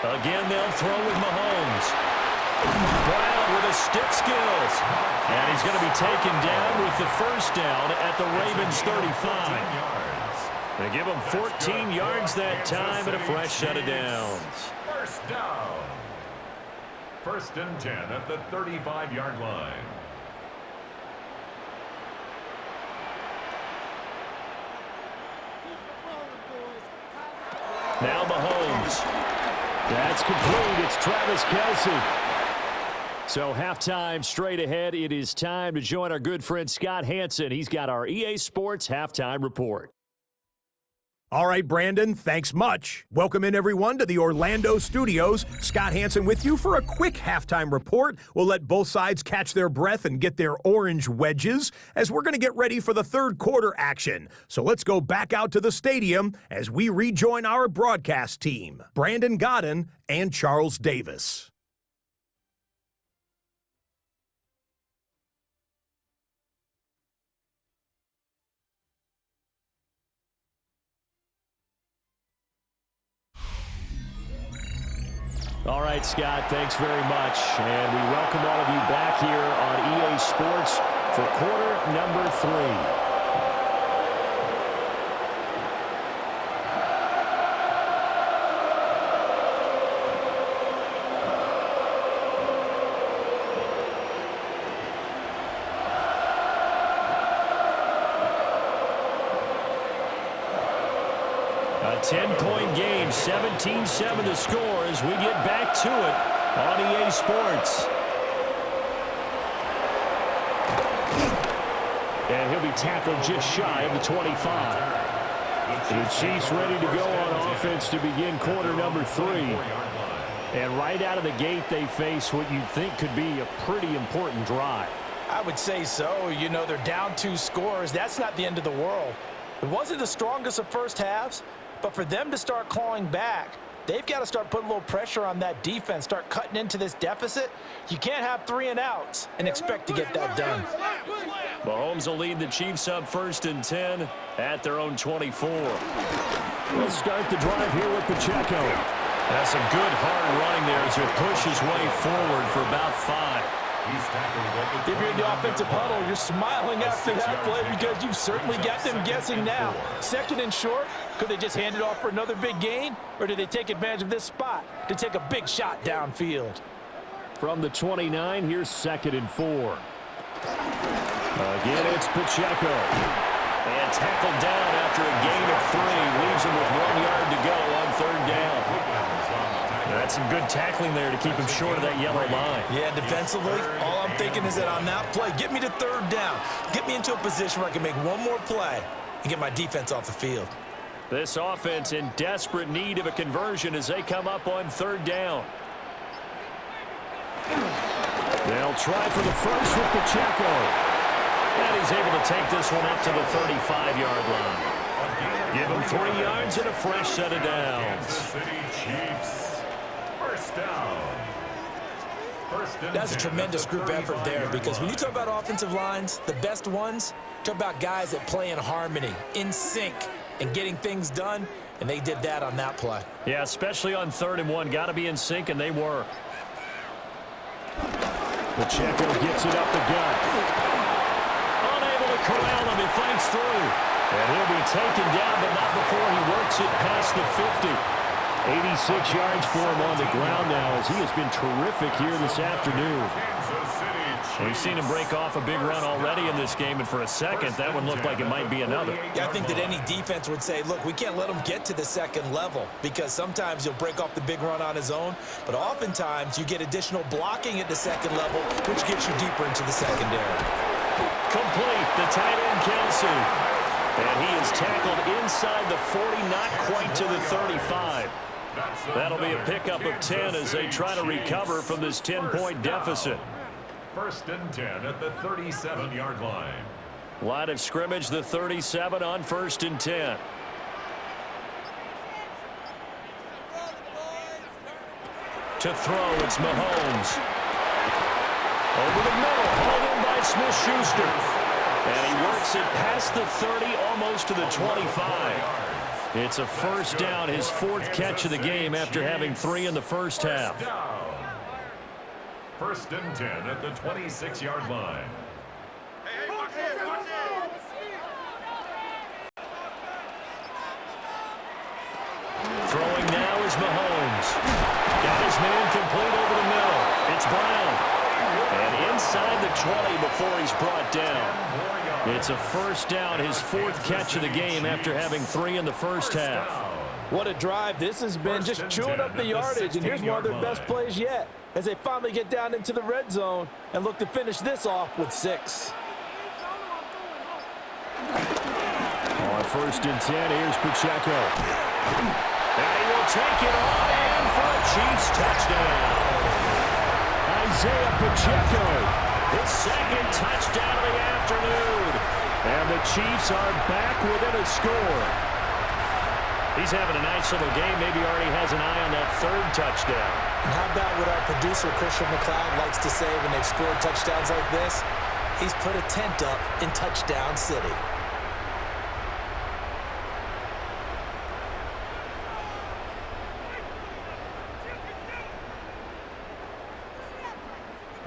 Again, they'll throw with Mahomes. Brown with his stick skills. And he's going to be taken down with the first down at the Ravens 35. They give him 14 yards that time and a fresh set of downs. First down. First and 10 at the 35-yard line. Now Mahomes. That's complete. It's Travis Kelce. So halftime straight ahead. It is time to join our good friend Scott Hanson. He's got our EA Sports halftime report. All right, Brandon, thanks much. Welcome in, everyone, to the Orlando studios. Scott Hanson with you for a quick halftime report. We'll let both sides catch their breath and get their orange wedges as we're going to get ready for the third quarter action. So let's go back out to the stadium as we rejoin our broadcast team, Brandon Godden and Charles Davis. All right, Scott, thanks very much. And we welcome all of you back here on EA Sports for quarter number 3. A 10-point game, 17-7 the score as we get back to it on EA Sports. And he'll be tackled just shy of the 25. The Chiefs ready to go on offense to begin quarter number 3. And right out of the gate, they face what you'd think could be a pretty important drive. I would say so. You know, they're down 2 scores. That's not the end of the world. It wasn't the strongest of first halves, but for them to start clawing back, They've got to start putting a little pressure on that defense, start cutting into this deficit. You can't have 3 and outs and expect to get that done. Mahomes will lead the Chiefs up 1st and 10 at their own 24. We'll start the drive here with Pacheco. That's a good hard running there as he push his way forward for about 5. If you're in the offensive huddle, you're smiling after that play because you've certainly got them guessing now. 2nd and short, could they just hand it off for another big gain? Or did they take advantage of this spot to take a big shot downfield? From the 29, here's 2nd and 4. Again, it's Pacheco. And tackled down after a gain of 3. Leaves him with 1 yard to go on 3rd down. That's some good tackling there to keep him short of that yellow line. Yeah, defensively, all I'm thinking is that on that play, get me to 3rd down. Get me into a position where I can make one more play and get my defense off the field. This offense in desperate need of a conversion as they come up on 3rd down. They'll try for the first with Pacheco. And he's able to take this one up to the 35-yard line. Give him 3 yards and a fresh set of downs. City Chiefs. First down. That's a tremendous group effort there because when you talk about offensive lines, the best ones, talk about guys that play in harmony, in sync, and getting things done, and they did that on that play. Yeah, especially on 3rd and 1. Got to be in sync, and they were. Pacheco gets it up the gut. Unable to corral him. He fights through. And he'll be taken down, but not before he works it past the 50. 86 yards for him on the ground now as he has been terrific here this afternoon. We've seen him break off a big run already in this game, and for a second, that one looked like it might be another. Yeah, I think that any defense would say, look, we can't let him get to the 2nd level because sometimes he'll break off the big run on his own, but oftentimes you get additional blocking at the 2nd level, which gets you deeper into the secondary. Complete, the tight end Kelsey. And he is tackled inside the 40, not quite to the 35. That'll be a pickup of 10 as they try to recover from this 10-point deficit. 1st and 10 at the 37-yard line. Line of scrimmage, the 37 on 1st and 10. To throw, it's Mahomes. Over the middle, hauled in by Smith-Schuster. And he works it past the 30, almost to the 25. It's a first down, his 4th catch of the game after having 3 in the first half. 1st and 10 at the 26-yard line. Throwing now is Mahomes. Got his man complete over the middle. It's Brown. And inside the 20 before he's brought down. It's a first down, his 4th catch of the game after having 3 in the first half. What a drive this has been, just chewing up the yardage, and here's one of their best plays yet as they finally get down into the red zone and look to finish this off with 6. On 1st and 10, here's Pacheco. And he will take it on in for a Chiefs touchdown. Isaiah Pacheco. His 2nd touchdown of the afternoon. And the Chiefs are back within a score. He's having a nice little game. Maybe already has an eye on that 3rd touchdown. And how about what our producer, Christian McLeod, likes to say when they've scored touchdowns like this? He's put a tent up in Touchdown City.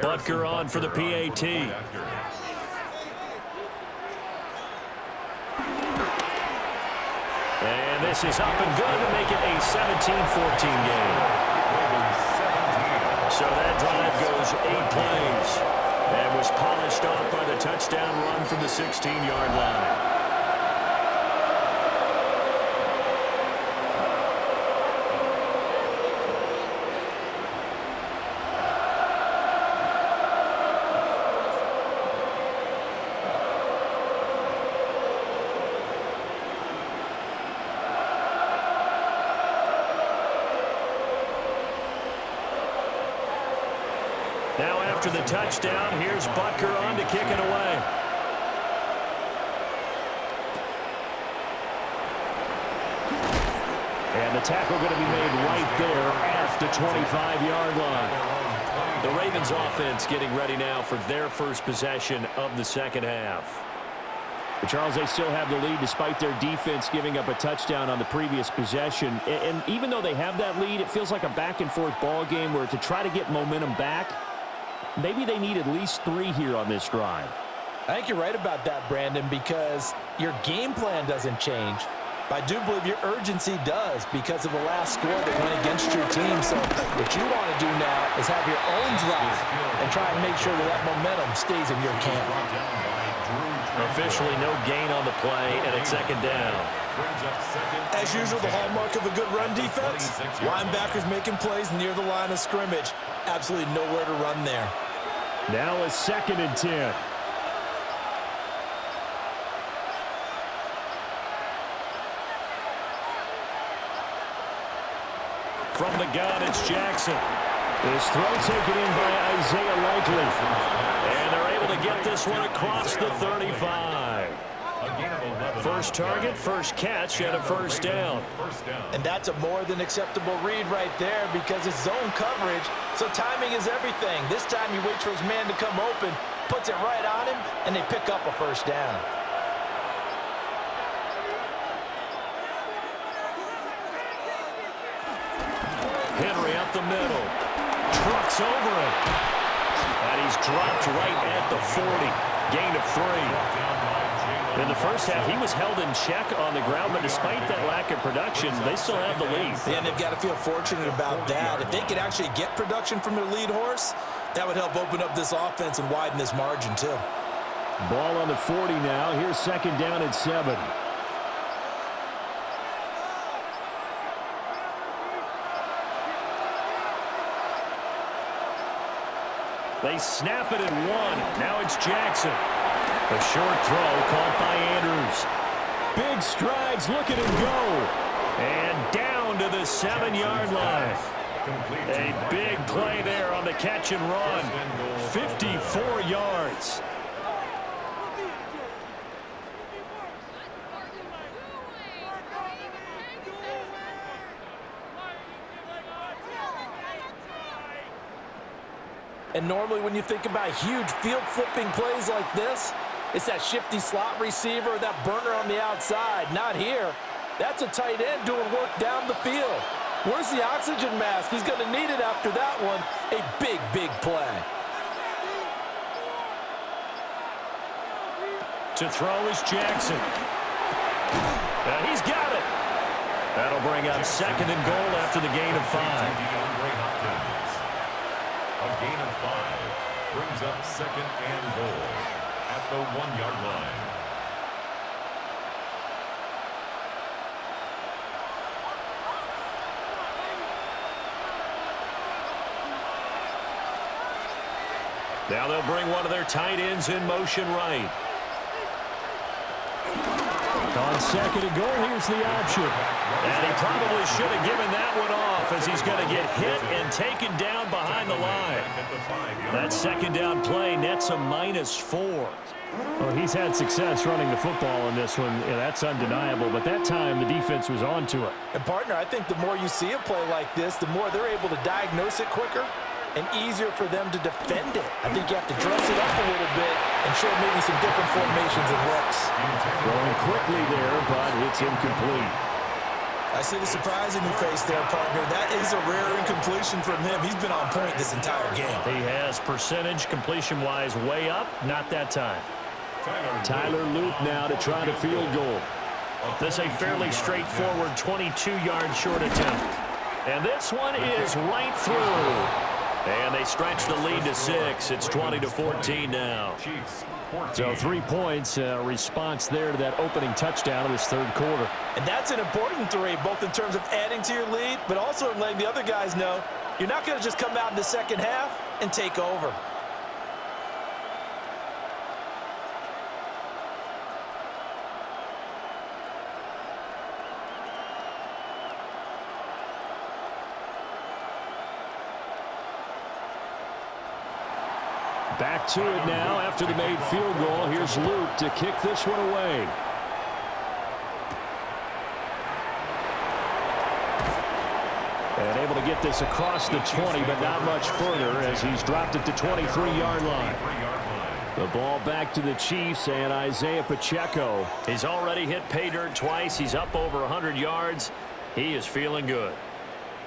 Butker on for the PAT. And this is up and good to make it a 17-14 game. So that drive goes 8 plays and was polished off by the touchdown run from the 16-yard line. Now after the touchdown, here's Butker on to kick it away. And the tackle going to be made right there at the 25-yard line. The Ravens offense getting ready now for their first possession of the second half. But Charles, they still have the lead despite their defense giving up a touchdown on the previous possession. And even though they have that lead, it feels like a back-and-forth ball game where to try to get momentum back, maybe they need at least 3 here on this drive. I think you're right about that, Brandon, because your game plan doesn't change. But I do believe your urgency does because of the last score that went against your team. So what you want to do now is have your own drive and try and make sure that that momentum stays in your camp. Officially no gain on the play, and it's second down. As usual, the hallmark of a good run defense, linebackers making plays near the line of scrimmage. Absolutely nowhere to run there. Now a 2nd and 10. From the gun, it's Jackson. This throw taken in by Isaiah Likely. And they're able to get this one across the 35. First target, first catch, and a first down. And that's a more than acceptable read right there because it's zone coverage, so timing is everything. This time he waits for his man to come open, puts it right on him, and they pick up a first down. Henry up the middle. Trucks over him. And he's dropped right at the 40. Gain of 3. In the first half, he was held in check on the ground, but despite that lack of production, they still have the lead. Yeah, and they've got to feel fortunate about that. If they could actually get production from their lead horse, that would help open up this offense and widen this margin too. Ball on the 40 now. Here's second down at 7. They snap it at 1. Now it's Jackson. A short throw caught by Andrews. Big strides. Look at him go. And down to the 7-yard line. A big play there on the catch and run. 54 yards. And normally when you think about huge field-flipping plays like this, it's that shifty slot receiver, that burner on the outside. Not here. That's a tight end doing work down the field. Where's the oxygen mask? He's going to need it after that one. A big, big play. To throw is Jackson. And he's got it. That'll bring up 2nd and goal after the gain of 5. A gain of 5 brings up 2nd and goal at the 1-yard line. Now they'll bring one of their tight ends in motion right. On 2nd and goal, here's the option. And he probably should have given that one off as he's going to get hit and taken down behind the line. That 2nd down play nets a -4. Well, he's had success running the football in this one. Yeah, that's undeniable. But that time, the defense was onto it. And, partner, I think the more you see a play like this, the more they're able to diagnose it quicker and easier for them to defend it. I think you have to dress it up a little bit and show maybe some different formations and looks. Throwing quickly there, but it's incomplete. I see the surprise in your face there, partner. That is a rare incompletion from him. He's been on point this entire game. He has percentage completion-wise way up. Not that time. Tyler Loop now to try the field goal. This a fairly straightforward 22-yard short attempt. And this one is right through. And they stretch the lead to 6. It's 20-14 now. So 3 points, response there to that opening touchdown of this third quarter. And that's an important 3, both in terms of adding to your lead, but also in letting the other guys know you're not going to just come out in the second half and take over. Back to it now after the made field goal. Here's Luke to kick this one away. And able to get this across the 20, but not much further as he's dropped it to 23-yard line. The ball back to the Chiefs and Isaiah Pacheco. He's already hit pay dirt twice. He's up over 100 yards. He is feeling good.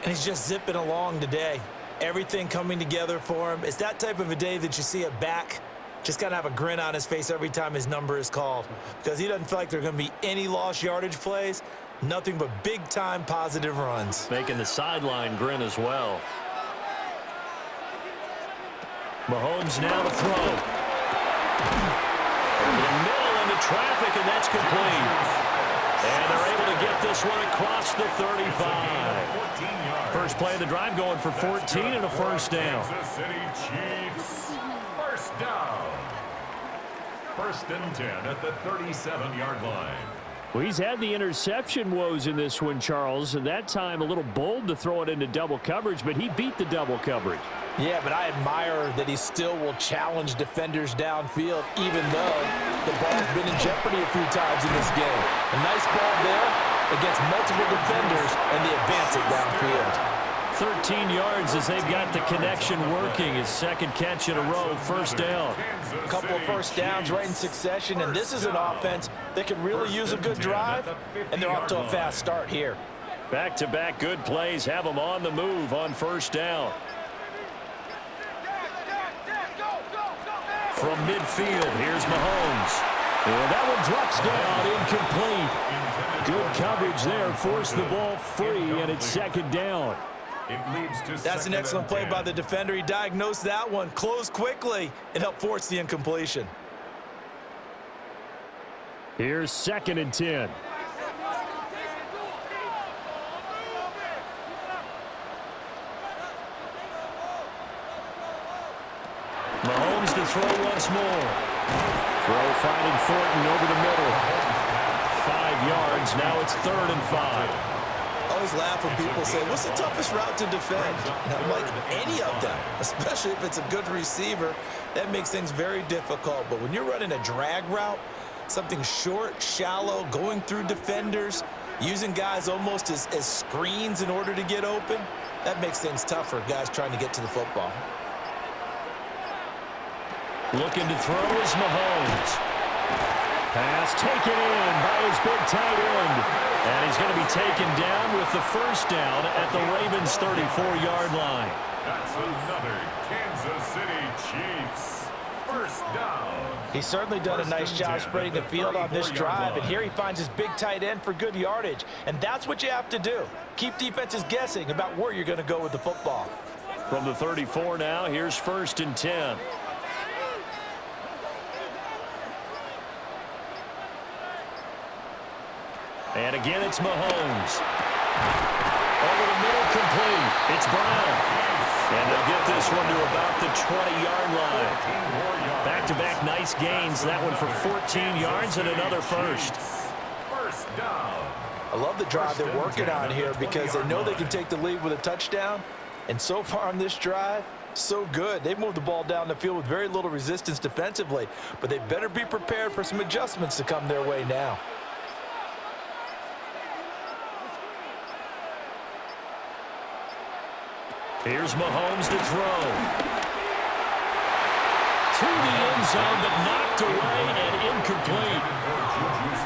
And he's just zipping along today. Everything coming together for him. It's that type of a day that you see a back just got to have a grin on his face every time his number is called, because he doesn't feel like there are going to be any lost yardage plays. Nothing but big-time positive runs. Making the sideline grin as well. Mahomes now to throw. Over the middle into traffic, and that's complete. And they're able to get this one across the 35. First play of the drive going for 14 and a first down. Kansas City Chiefs. First down. First and 10 at the 37-yard line. Well, he's had the interception woes in this one, Charles, and that time a little bold to throw it into double coverage, but he beat the double coverage. Yeah, but I admire that he still will challenge defenders downfield, even though the ball's been in jeopardy a few times in this game. A nice ball there against multiple defenders, and they advance it downfield. 13 yards as they've got the connection working. His second catch in a row, first down. A couple of first downs right in succession, and this is an offense that could really use a good drive, and they're off to a fast start here. Back-to-back good plays have them on the move on first down. From midfield, here's Mahomes. And that one drops down, incomplete. Good coverage there, forced the ball free, and it's second down. That's an excellent play by the defender. He diagnosed that one, closed quickly, and helped force the incompletion. Here's second and 10. Mahomes to throw once more. Throw finding Thornton over the middle. 5 yards, now it's 3rd and 5. I always laugh when people say, what's the toughest route to defend? And I'm like, any of them, especially if it's a good receiver. That makes things very difficult. But when you're running a drag route, something short, shallow, going through defenders, using guys almost as screens in order to get open, that makes things tougher, guys trying to get to the football. Looking to throw is Mahomes. Pass taken in by his big tight end. And he's going to be taken down with the first down at the Ravens' 34-yard line. That's another Kansas City Chiefs. First down. He's certainly done a nice job spreading the field on this drive, and here he finds his big tight end for good yardage. And that's what you have to do. Keep defenses guessing about where you're going to go with the football. From the 34 now, here's 1st and 10. And again, it's Mahomes. Over the middle, complete. It's Brown. And they'll get this one to about the 20-yard line. Back-to-back nice gains. That one for 14 yards and another first. First down. I love the drive they're working on here because they know they can take the lead with a touchdown. And so far on this drive, so good. They've moved the ball down the field with very little resistance defensively, but they better be prepared for some adjustments to come their way now. Here's Mahomes to throw. To the end zone, but knocked away and incomplete.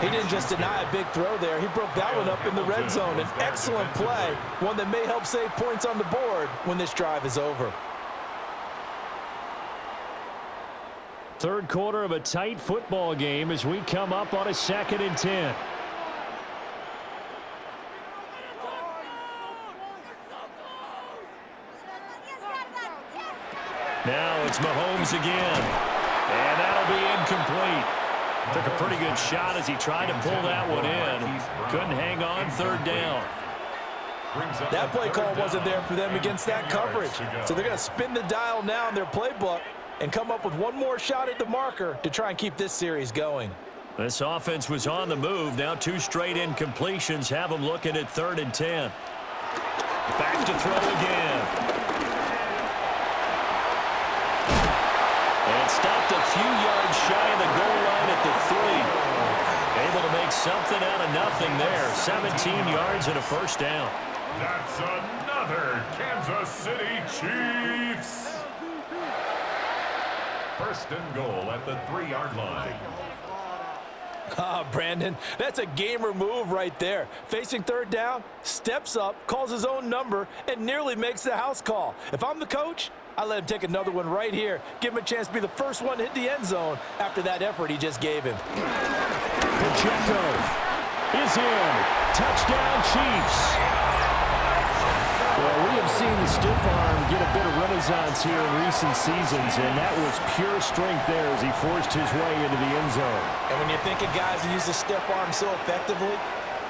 He didn't just deny a big throw there. He broke that one up in the red zone. An excellent play, one that may help save points on the board when this drive is over. Third quarter of a tight football game as we come up on a 2nd and 10. Now it's Mahomes again. And that'll be incomplete. Took a pretty good shot as he tried to pull that one in. Couldn't hang on, 3rd down. That play call wasn't there for them against that coverage. So they're going to spin the dial now in their playbook and come up with one more shot at the marker to try and keep this series going. This offense was on the move. Now 2 straight incompletions have them looking at 3rd and 10. Back to throw again. And stopped a few yards shy of the goal line at the 3. Able to make something out of nothing there. 17 yards and a first down. That's another another Kansas City Chiefs. First and goal at the 3-yard line. Brandon, that's a gamer move right there. Facing third down, steps up, calls his own number, and nearly makes the house call. If I'm the coach, I let him take another one right here. Give him a chance to be the first one to hit the end zone after that effort he just gave him. Pacheco is in. Touchdown, Chiefs. Well, we have seen the stiff arm get a bit of renaissance here in recent seasons, and that was pure strength there as he forced his way into the end zone. And when you think of guys who use the stiff arm so effectively,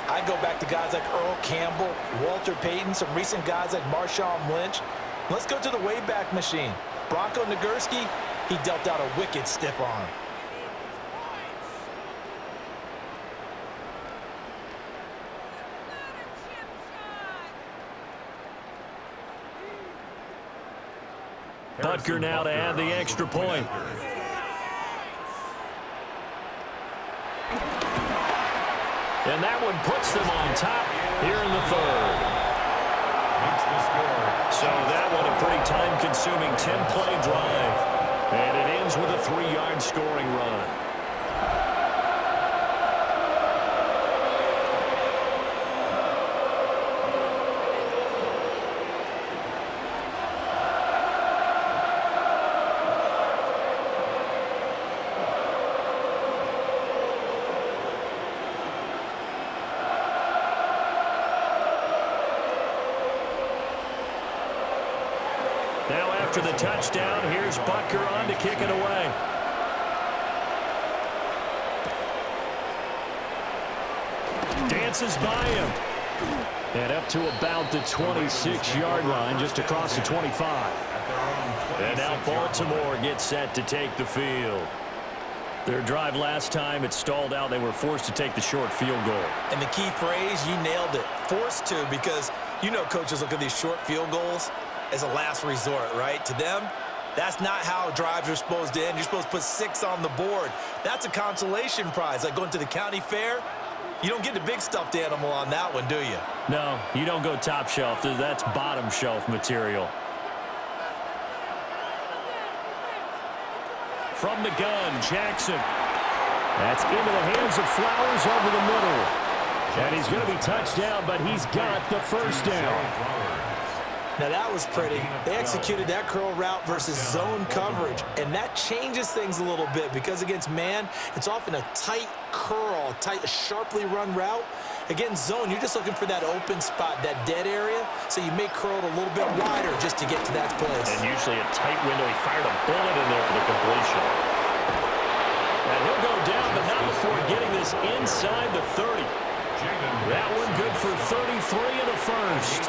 I go back to guys like Earl Campbell, Walter Payton, some recent guys like Marshawn Lynch. Let's go to the Wayback Machine. Bronco Nagurski, he dealt out a wicked stiff arm. Butker now to add the extra point. And that one puts them on top here in the third. So that one a pretty time-consuming 10-play drive. And it ends with a 3-yard scoring run. Now after the touchdown, here's Butker on to kick it away. Dances by him. And up to about the 26-yard line, just across the 25. And now Baltimore gets set to take the field. Their drive last time, it stalled out. They were forced to take the short field goal. And the key phrase, you nailed it. Forced to, because you know coaches look at these short field goals as a last resort, right? To them, that's not how drives are supposed to end. You're supposed to put 6 on the board. That's a consolation prize, like going to the county fair. You don't get the big stuffed animal on that one, do you? No, you don't go top shelf. That's bottom shelf material. From the gun, Jackson. That's into the hands of Flowers over the middle. And he's going to be touched down, but he's got the first down. Now that was pretty. They executed that curl route versus zone coverage, and that changes things a little bit because against man, it's often a tight curl, sharply run route. Against zone, you're just looking for that open spot, that dead area, so you may curl it a little bit wider just to get to that place. And usually a tight window. He fired a bullet in there for the completion. And he'll go down, but not before getting this inside the 30. That one good for 33 in the first.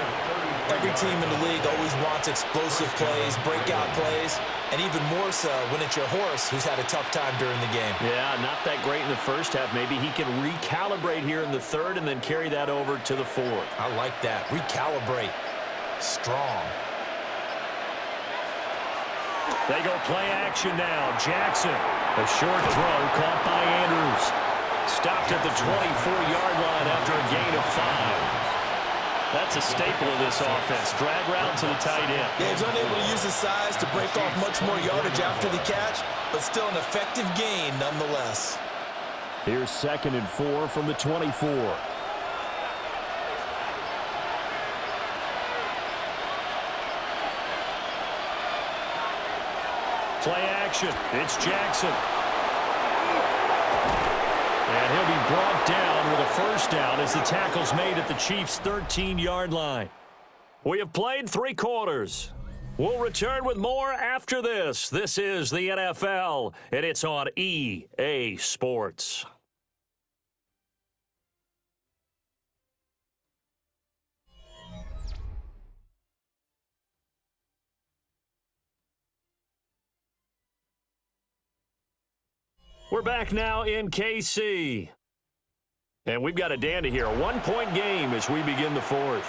Every team in the league always wants explosive plays, breakout plays, and even more so when it's your horse who's had a tough time during the game. Yeah, not that great in the first half. Maybe he can recalibrate here in the third and then carry that over to the fourth. I like that. Recalibrate. Strong. They go play action now. Jackson, a short throw caught by Andrews. Stopped at the 24-yard line after a gain of 5. That's a staple of this offense. Drag route to the tight end. Yeah, he's unable to use his size to break off much more yardage after the catch, but still an effective gain nonetheless. Here's 2nd and 4 from the 24. Play action. It's Jackson. And he'll be brought down with a first down as the tackle's made at the Chiefs' 13-yard line. We have played 3 quarters. We'll return with more after this. This is the NFL, and it's on EA Sports. We're back now in KC. And we've got a dandy here. A 1-point game as we begin the fourth.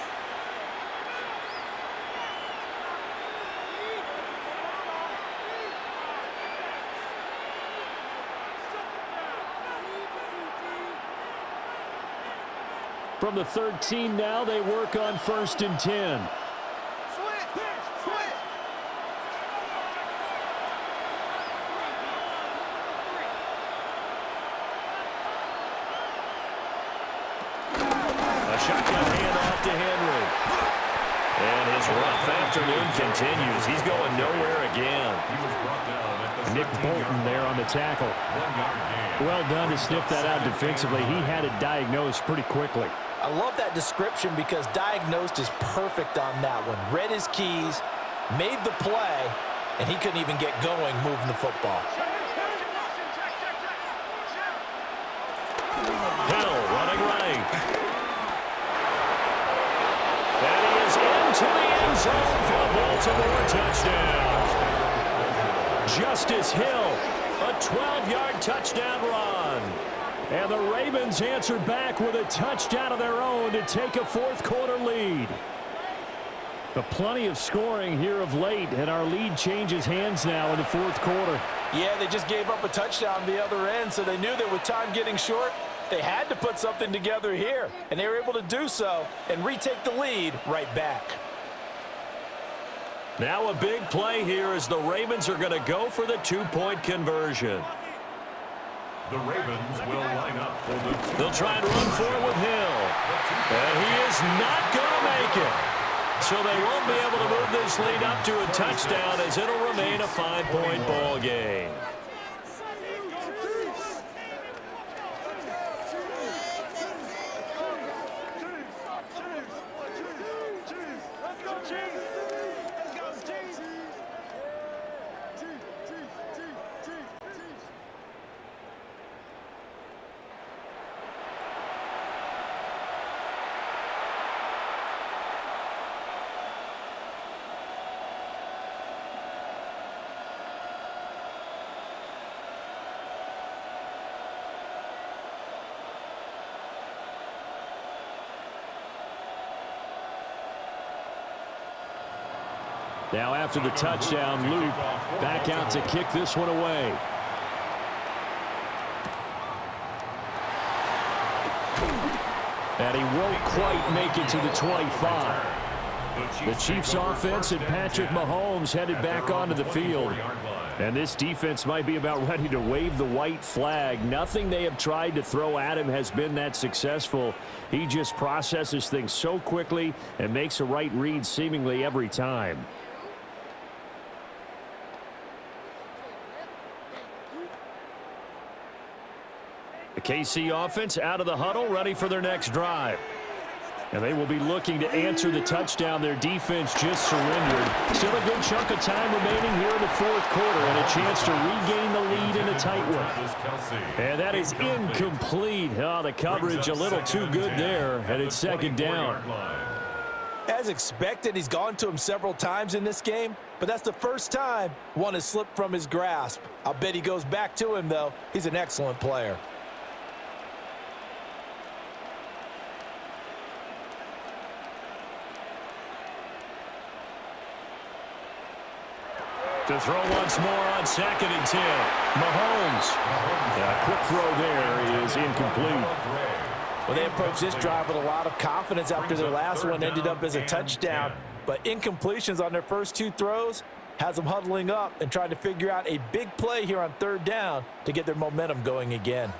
From the 13 now, they work on 1st and 10. to Henry. And his rough afternoon continues. He's going nowhere again. Nick Bolton there on the tackle. Well done to sniff that out defensively. He had it diagnosed pretty quickly. I love that description because diagnosed is perfect on that one. Read his keys, made the play, and he couldn't even get going moving the football. Hill running right. And he is into the end zone for a Baltimore touchdown. Justice Hill, a 12-yard touchdown run. And the Ravens answer back with a touchdown of their own to take a fourth-quarter lead. But plenty of scoring here of late, and our lead changes hands now in the fourth quarter. Yeah, they just gave up a touchdown on the other end, so they knew that with time getting short, they had to put something together here. And they were able to do so and retake the lead right back. Now a big play here as the Ravens are going to go for the two-point conversion. The Ravens will line up for the... They'll try and run for it with Hill. And he is not going to make it. So they won't be able to move this lead up to a touchdown as it'll remain a 5-point ball game. Now after the touchdown, Luke back out to kick this one away. And he won't quite make it to the 25. The Chiefs offense and Patrick Mahomes headed back onto the field. And this defense might be about ready to wave the white flag. Nothing they have tried to throw at him has been that successful. He just processes things so quickly and makes a right read seemingly every time. The KC offense out of the huddle, ready for their next drive. And they will be looking to answer the touchdown their defense just surrendered. Still a good chunk of time remaining here in the fourth quarter and a chance to regain the lead in a tight one. And that is incomplete. Oh, the coverage a little too good there, and it's second down. As expected, he's gone to him several times in this game, but that's the first time one has slipped from his grasp. I'll bet he goes back to him, though. He's an excellent player. To throw once more on 2nd and 10. Mahomes. A quick throw there is incomplete. Well, they approached this drive with a lot of confidence after their last one ended up as a touchdown. But incompletions on their first two throws has them huddling up and trying to figure out a big play here on 3rd down to get their momentum going again.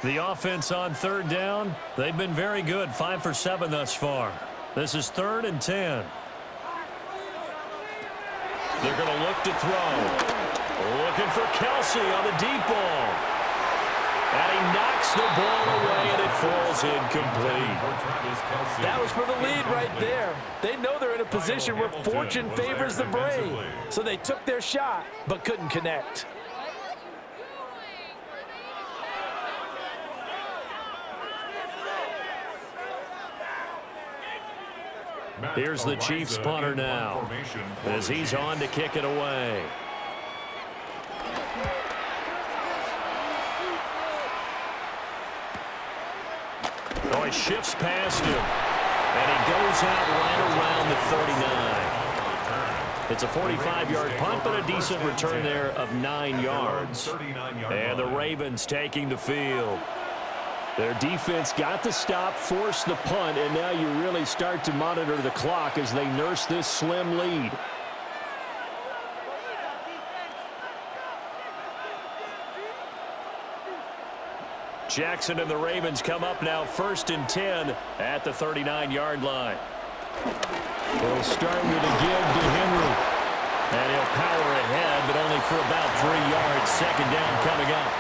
The offense on 3rd down, they've been very good. 5 for 7 thus far. This is 3rd and 10. They're going to look to throw. Looking for Kelsey on the deep ball. And he knocks the ball away, and it falls incomplete. That was for the lead right there. They know they're in a position where fortune favors the brave. So they took their shot, but couldn't connect. Here's the Chiefs punter now as he's on to kick it away. Oh, he shifts past him, and he goes out right around the 39. It's a 45-yard punt, but a decent return there of 9 yards. And the Ravens taking the field. Their defense got the stop, forced the punt, and now you really start to monitor the clock as they nurse this slim lead. Jackson and the Ravens come up now 1st and 10 at the 39-yard line. They'll start with a give to Henry. And he'll power ahead, but only for about 3 yards. 2nd down coming up.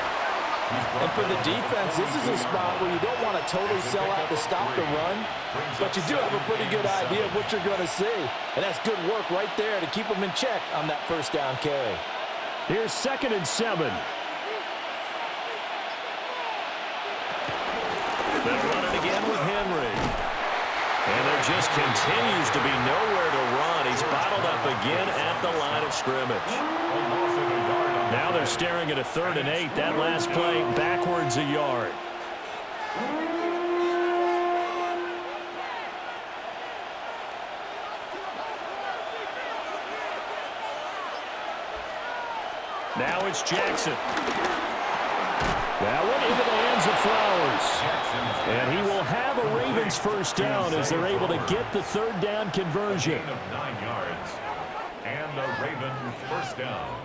And for the defense, this is a spot where you don't want to totally sell out to stop the run, but you do have a pretty good idea of what you're going to see. And that's good work right there to keep them in check on that 1st down carry. Here's 2nd and 7. They'll run it again with Henry. And there just continues to be nowhere to run. He's bottled up again at the line of scrimmage. Now they're staring at a 3rd and 8. That last play backwards a yard. Now it's Jackson. That one into the hands of Flowers. And he will have a Ravens 1st down as they're able to get the 3rd down conversion. Gain of 9 yards. And the Ravens 1st down.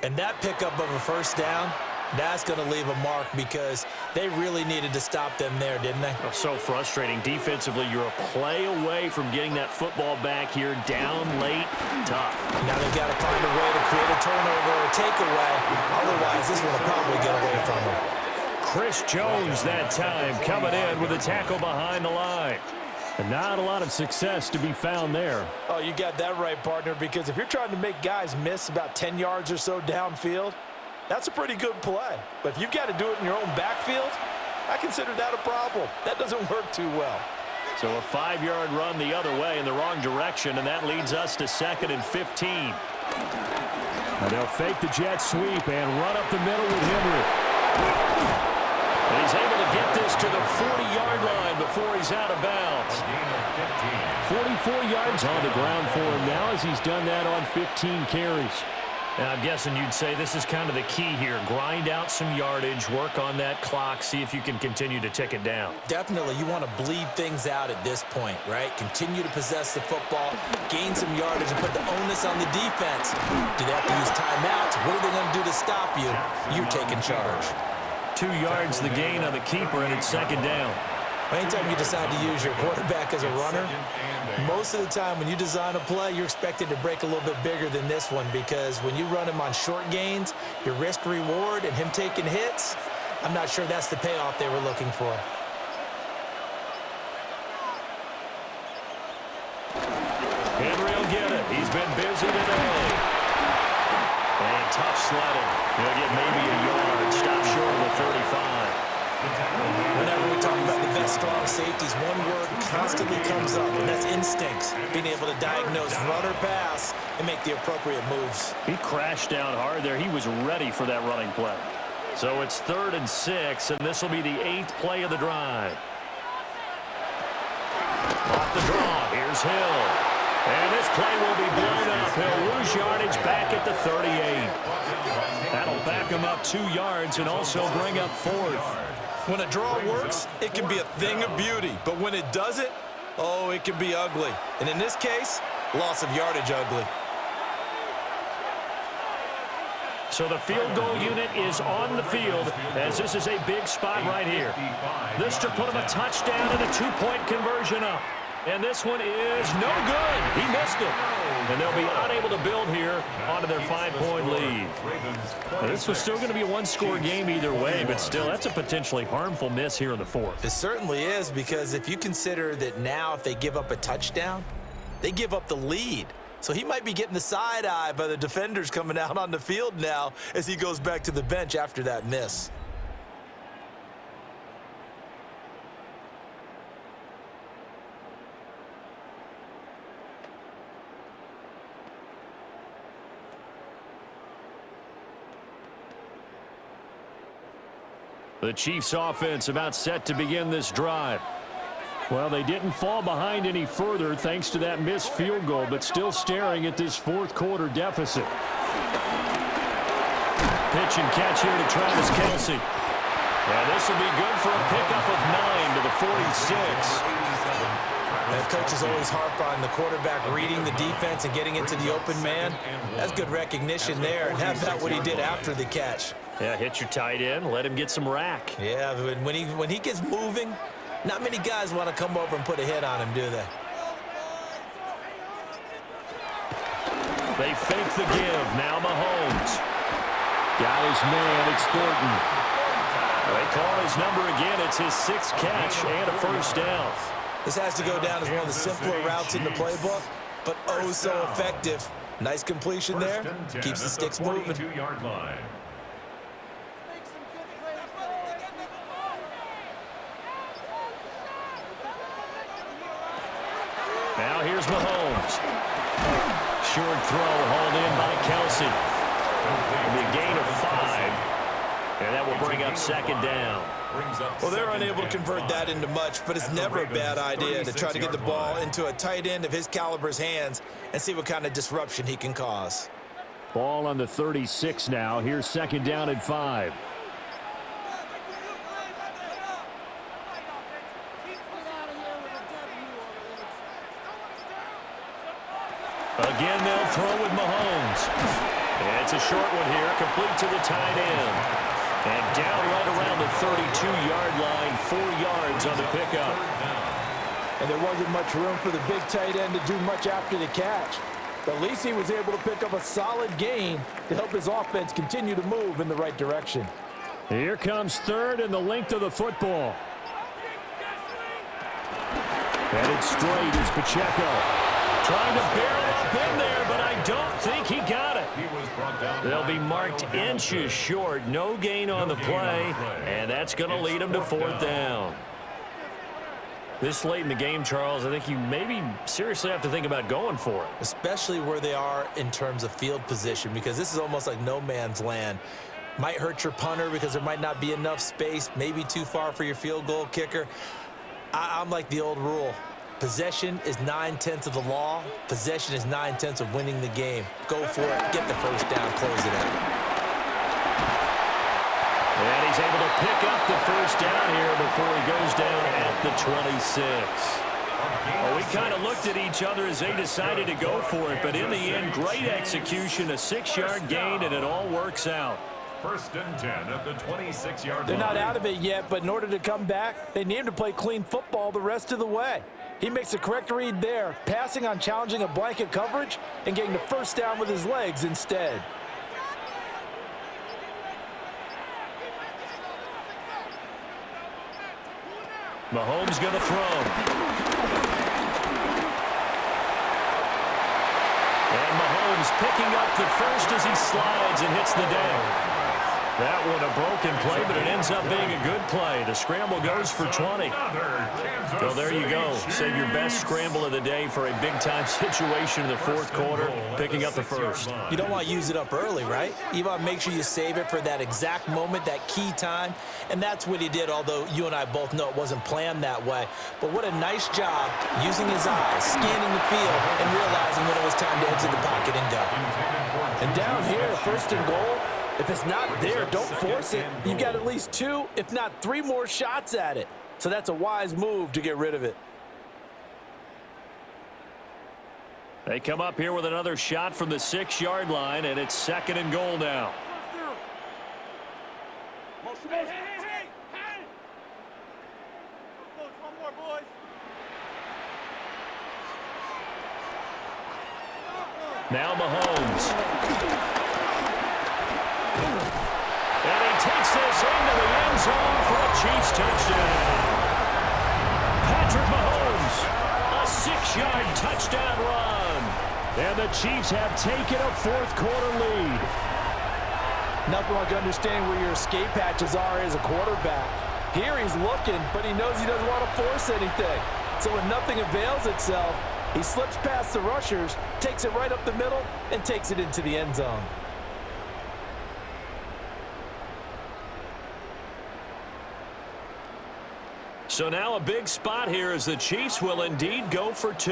And that pickup of a 1st down, that's going to leave a mark because they really needed to stop them there, didn't they? Oh, so frustrating. Defensively, you're a play away from getting that football back here. Down late, tough. Now they've got to find a way to create a turnover or a takeaway. Otherwise, this one will probably get away from them. Chris Jones that time coming in with a tackle behind the line. And not a lot of success to be found there. Oh, you got that right, partner, because if you're trying to make guys miss about 10 yards or so downfield, that's a pretty good play. But if you've got to do it in your own backfield, I consider that a problem. That doesn't work too well. So a 5-yard run the other way in the wrong direction, and that leads us to 2nd and 15. And they'll fake the jet sweep and run up the middle with Henry. And he's able to get this to the 40-yard line before he's out of bounds. 44 yards on the ground for him now as he's done that on 15 carries. And I'm guessing you'd say this is kind of the key here. Grind out some yardage, work on that clock, see if you can continue to tick it down. Definitely, you want to bleed things out at this point, right? Continue to possess the football, gain some yardage, and put the onus on the defense. Do they have to use timeouts? What are they going to do to stop you? You're taking charge. 2 yards the gain on the keeper, and it's 2nd down. Anytime you decide to use your quarterback as a runner, most of the time when you design a play, you're expected to break a little bit bigger than this one because when you run him on short gains, your risk-reward and him taking hits, I'm not sure that's the payoff they were looking for. Henry will get it. He's been busy today. And tough sledding. He'll get maybe a yard. Stop short of the 35. Whenever we talk about the best strong safeties, one word constantly comes up, and that's instincts. Being able to diagnose run or pass and make the appropriate moves. He crashed down hard there. He was ready for that running play. So it's 3rd and 6, and this will be the 8th play of the drive. Off the draw. Here's Hill. And this play will be blown up. He'll lose yardage back at the 38. That'll back him up 2 yards and also bring up 4th. When a draw works, it can be a thing of beauty. But when it doesn't, oh, it can be ugly. And in this case, loss of yardage ugly. So the field goal unit is on the field as this is a big spot right here. This to put him a touchdown and a 2-point conversion up. And this one is no good. He missed it. And they'll be unable to build here onto their 5-point lead. Now, this was still going to be a 1-score game either way, but still, that's a potentially harmful miss here in the 4th. It certainly is, because if you consider that now if they give up a touchdown, they give up the lead. So he might be getting the side eye by the defenders coming out on the field now as he goes back to the bench after that miss. The Chiefs offense about set to begin this drive. Well, they didn't fall behind any further thanks to that missed field goal, but still staring at this 4th quarter deficit. Pitch and catch here to Travis Kelce. And this will be good for a pickup of 9 to the 46. And coaches always harp on the quarterback reading the defense and getting into the open man. That's good recognition there, and how about what he did after the catch? Yeah, hit your tight end, let him get some rack. Yeah, but when he gets moving, not many guys want to come over and put a hit on him, do they? They fake the give. Now Mahomes. Got his man. It's Thornton. They call his number again. It's his 6th catch and a first down. This has to go down as one of the simpler routes in the playbook, but oh so effective. Nice completion there. Keeps the sticks moving. 42-yard line. Now here's Mahomes. Short throw hauled in by Kelsey. It'll be a gain of 5, and that will bring up 2nd down. Well, they're unable to convert that into much, but it's never a bad idea to try to get the ball into a tight end of his caliber's hands and see what kind of disruption he can cause. Ball on the 36 now. Here's 2nd down and 5. Again, they'll throw with Mahomes. And it's a short one here, complete to the tight end. And down right around the 32-yard line, 4 yards on the pickup. And there wasn't much room for the big tight end to do much after the catch. But at least he was able to pick up a solid gain to help his offense continue to move in the right direction. Here comes 3rd and the length of the football. Headed straight is Pacheco. Trying to barrel up in there, but I don't think he got it. They'll be marked inches short. No gain on the play, and that's going to lead them to 4th down. This late in the game, Charles, I think you maybe seriously have to think about going for it. Especially where they are in terms of field position, because this is almost like no man's land. Might hurt your punter because there might not be enough space, maybe too far for your field goal kicker. I'm like the old rule. Possession is 9/10 of the law. Possession is 9/10 of winning the game. Go for it. Get the first down. Close it out. And he's able to pick up the first down here before he goes down at the 26. Well, we kind of looked at each other as they decided to go for it, but in the end, great execution, a 6-yard gain, and it all works out. 1st and 10 at the 26-yard line. They're not out of it yet, but in order to come back, they need to play clean football the rest of the way. He makes the correct read there, passing on challenging a blanket coverage and getting the first down with his legs instead. Mahomes going to throw. And Mahomes picking up the first as he slides and hits the deck. That one a broken play, but it ends up being a good play. The scramble goes for 20. So there you go. Save your best scramble of the day for a big-time situation in the 4th quarter, picking up the first. You don't want to use it up early, right? You want to make sure you save it for that exact moment, that key time. And that's what he did, although you and I both know it wasn't planned that way. But what a nice job using his eyes, scanning the field, and realizing when it was time to exit the pocket and go. And down here, 1st and goal, if it's not there, don't force it. You've got at least 2, if not 3 more shots at it. So that's a wise move to get rid of it. They come up here with another shot from the 6-yard line, and it's 2nd and goal now. Now Mahomes. And he takes this into the end zone for a Chiefs touchdown. Patrick Mahomes, a 6-yard touchdown run. And the Chiefs have taken a 4th quarter lead. Nothing like understanding where your escape hatches are as a quarterback. Here he's looking, but he knows he doesn't want to force anything. So when nothing avails itself, he slips past the rushers, takes it right up the middle, and takes it into the end zone. So now a big spot here as the Chiefs will indeed go for 2.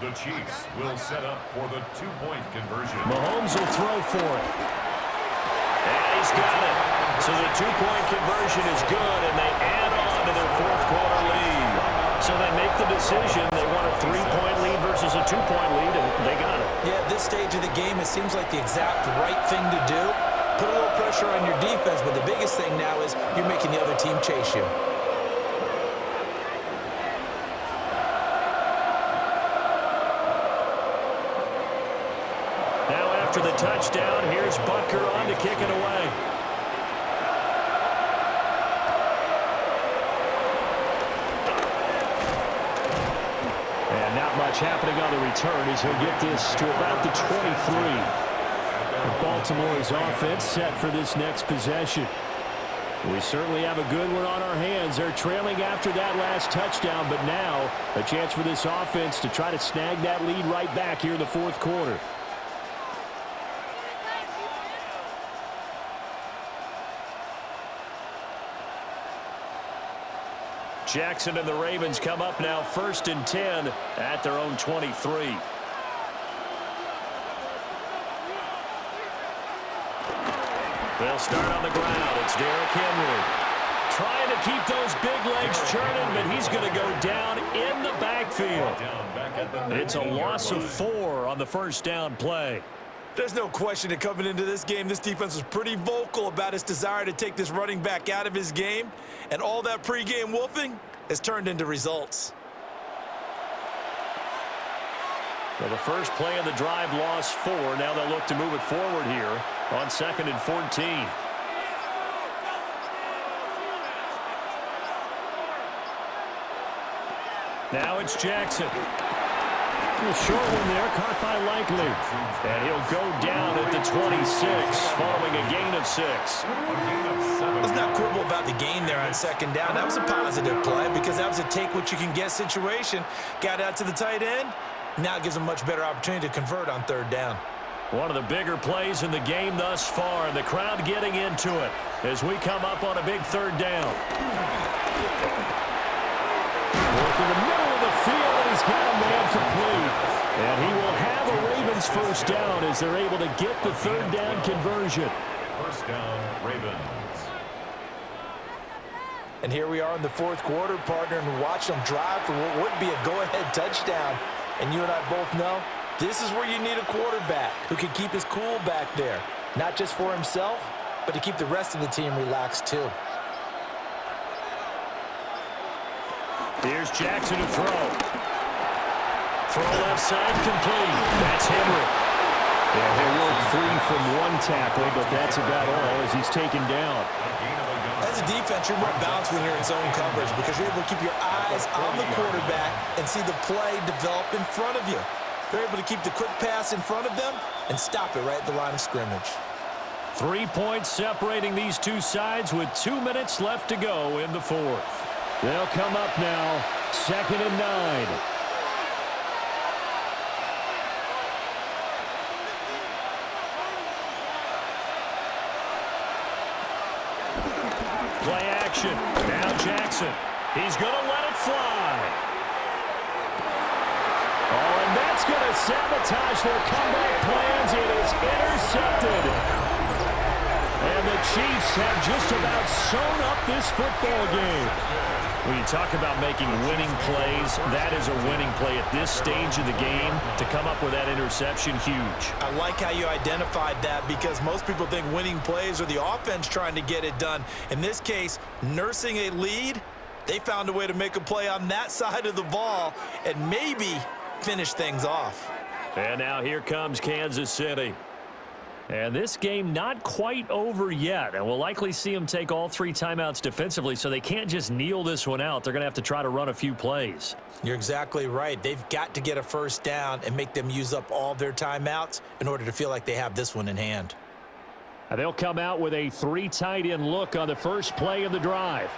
The Chiefs will set up for the 2-point conversion. Mahomes will throw for it. And he's got it. So the 2-point conversion is good, and they add on to their 4th decision. They want a 3-point lead versus a 2-point lead, and they got it. Yeah, at this stage of the game, it seems like the exact right thing to do. Put a little pressure on your defense, but the biggest thing now is you're making the other team chase you. Now after the touchdown, here's Butker on to kick it away. And not much happening on the return as he'll get this to about the 23. Baltimore's offense set for this next possession. We certainly have a good one on our hands. They're trailing after that last touchdown, but now a chance for this offense to try to snag that lead right back here in the fourth quarter. Jackson and the Ravens come up now 1st and 10 at their own 23. They'll start on the ground. It's Derrick Henry. Trying to keep those big legs churning, but he's going to go down in the backfield. It's a loss of 4 on the first down play. There's no question that coming into this game, this defense was pretty vocal about its desire to take this running back out of his game, and all that pregame wolfing has turned into results. Well, the first play of the drive lost 4. Now they'll look to move it forward here on 2nd and 14. Now it's Jackson. A short one there, caught by Likely. And he'll go down at the 26 following a gain of 6. Let's not quibble about the gain there on 2nd down. That was a positive play because that was a take-what-you-can-get situation. Got out to the tight end. Now it gives them a much better opportunity to convert on 3rd down. One of the bigger plays in the game thus far, and the crowd getting into it as we come up on a big 3rd down. Work in the middle of the field, and he's got a man complete. And he will have a Ravens first down as they're able to get the 3rd down conversion. First down, Ravens. And here we are in the 4th quarter, partner, and watch them drive for what would be a go-ahead touchdown. And you and I both know this is where you need a quarterback who can keep his cool back there, not just for himself, but to keep the rest of the team relaxed too. Here's Jackson to throw. Throw left side complete. That's Henry. Yeah, he'll work free from one tackle, but that's about all as he's taken down. As a defense, you're more balanced when you're in zone coverage because you're able to keep your eyes on the quarterback and see the play develop in front of you. They're able to keep the quick pass in front of them and stop it right at the line of scrimmage. 3 points separating these two sides with 2 minutes left to go in the 4th. They'll come up now, 2nd and 9. Play action. Now Jackson. He's going to let it fly. Oh, and that's going to sabotage their comeback plans. It is intercepted. And the Chiefs have just about sewn up this football game. When you talk about making winning plays, that is a winning play at this stage of the game. To come up with that interception, huge. I like how you identified that because most people think winning plays are the offense trying to get it done. In this case, nursing a lead, they found a way to make a play on that side of the ball and maybe finish things off. And now here comes Kansas City. And this game not quite over yet. And we'll likely see them take all 3 timeouts defensively, so they can't just kneel this one out. They're going to have to try to run a few plays. You're exactly right. They've got to get a first down and make them use up all their timeouts in order to feel like they have this one in hand. And they'll come out with a 3 tight end look on the first play of the drive.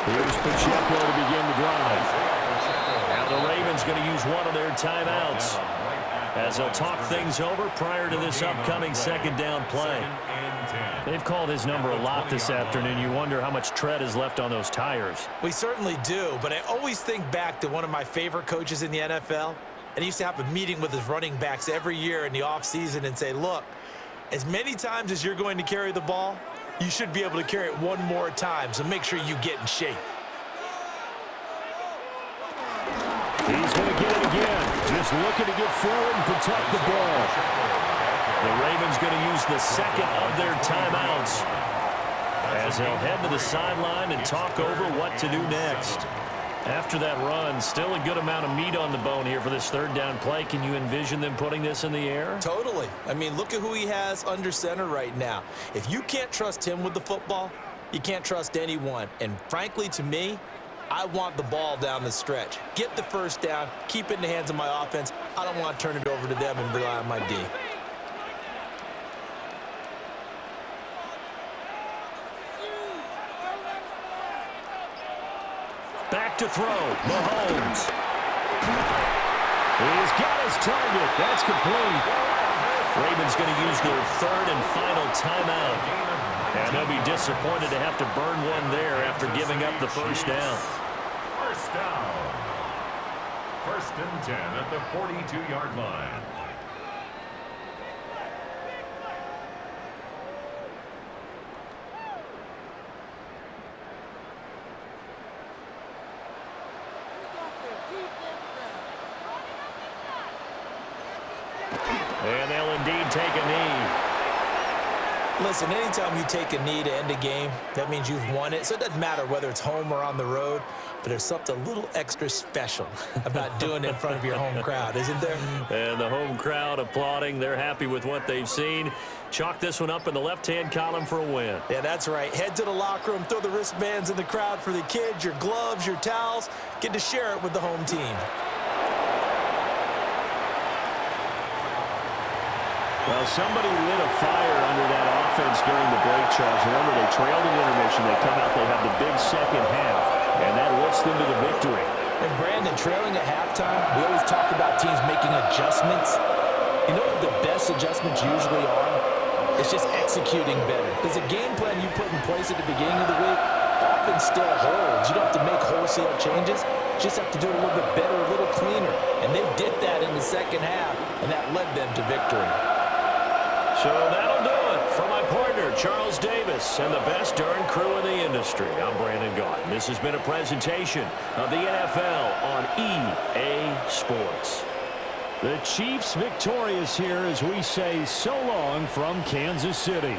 Here's Pacheco to begin the drive. Now the Ravens going to use one of their timeouts as they'll talk things over prior to this upcoming 2nd down play. They've called his number a lot this afternoon. You wonder how much tread is left on those tires. We certainly do, but I always think back to one of my favorite coaches in the NFL, and he used to have a meeting with his running backs every year in the offseason and say, look, as many times as you're going to carry the ball, you should be able to carry it one more time, so make sure you get in shape. He's going to get it again. Just looking to get forward and protect the ball. The Ravens going to use the second of their timeouts as they'll head to the sideline and talk over what to do next. After that run, still a good amount of meat on the bone here for this third down play. Can you envision them putting this in the air? Totally. I mean, look at who he has under center right now. If you can't trust him with the football, you can't trust anyone. And frankly, to me, I want the ball down the stretch. Get the first down, keep it in the hands of my offense. I don't want to turn it over to them and rely on my D. Back to throw, Mahomes. He's got his target. That's complete. Ravens going to use their third and final timeout. And they'll be disappointed to have to burn one there after giving up the first down. First down. 1st and 10 at the 42-yard line. And they'll indeed take a knee. Listen, anytime you take a knee to end a game, that means you've won it. So it doesn't matter whether it's home or on the road, but there's something a little extra special about doing it in front of your home crowd, isn't there? And the home crowd applauding. They're happy with what they've seen. Chalk this one up in the left-hand column for a win. Yeah, that's right. Head to the locker room, throw the wristbands in the crowd for the kids, your gloves, your towels. Get to share it with the home team. Well, somebody lit a fire under that offense during the break, Charles. Remember, they trailed in intermission. They come out, they have the big second half, and that lifts them to the victory. And Brandon, trailing at halftime, we always talk about teams making adjustments. You know what the best adjustments usually are? It's just executing better. Because the game plan you put in place at the beginning of the week often still holds. You don't have to make wholesale changes. You just have to do it a little bit better, a little cleaner. And they did that in the second half, and that led them to victory. So that'll do it for my partner, Charles Davis, and the best darn crew in the industry. I'm Brandon Gaudin. This has been a presentation of the NFL on EA Sports. The Chiefs victorious here as we say so long from Kansas City.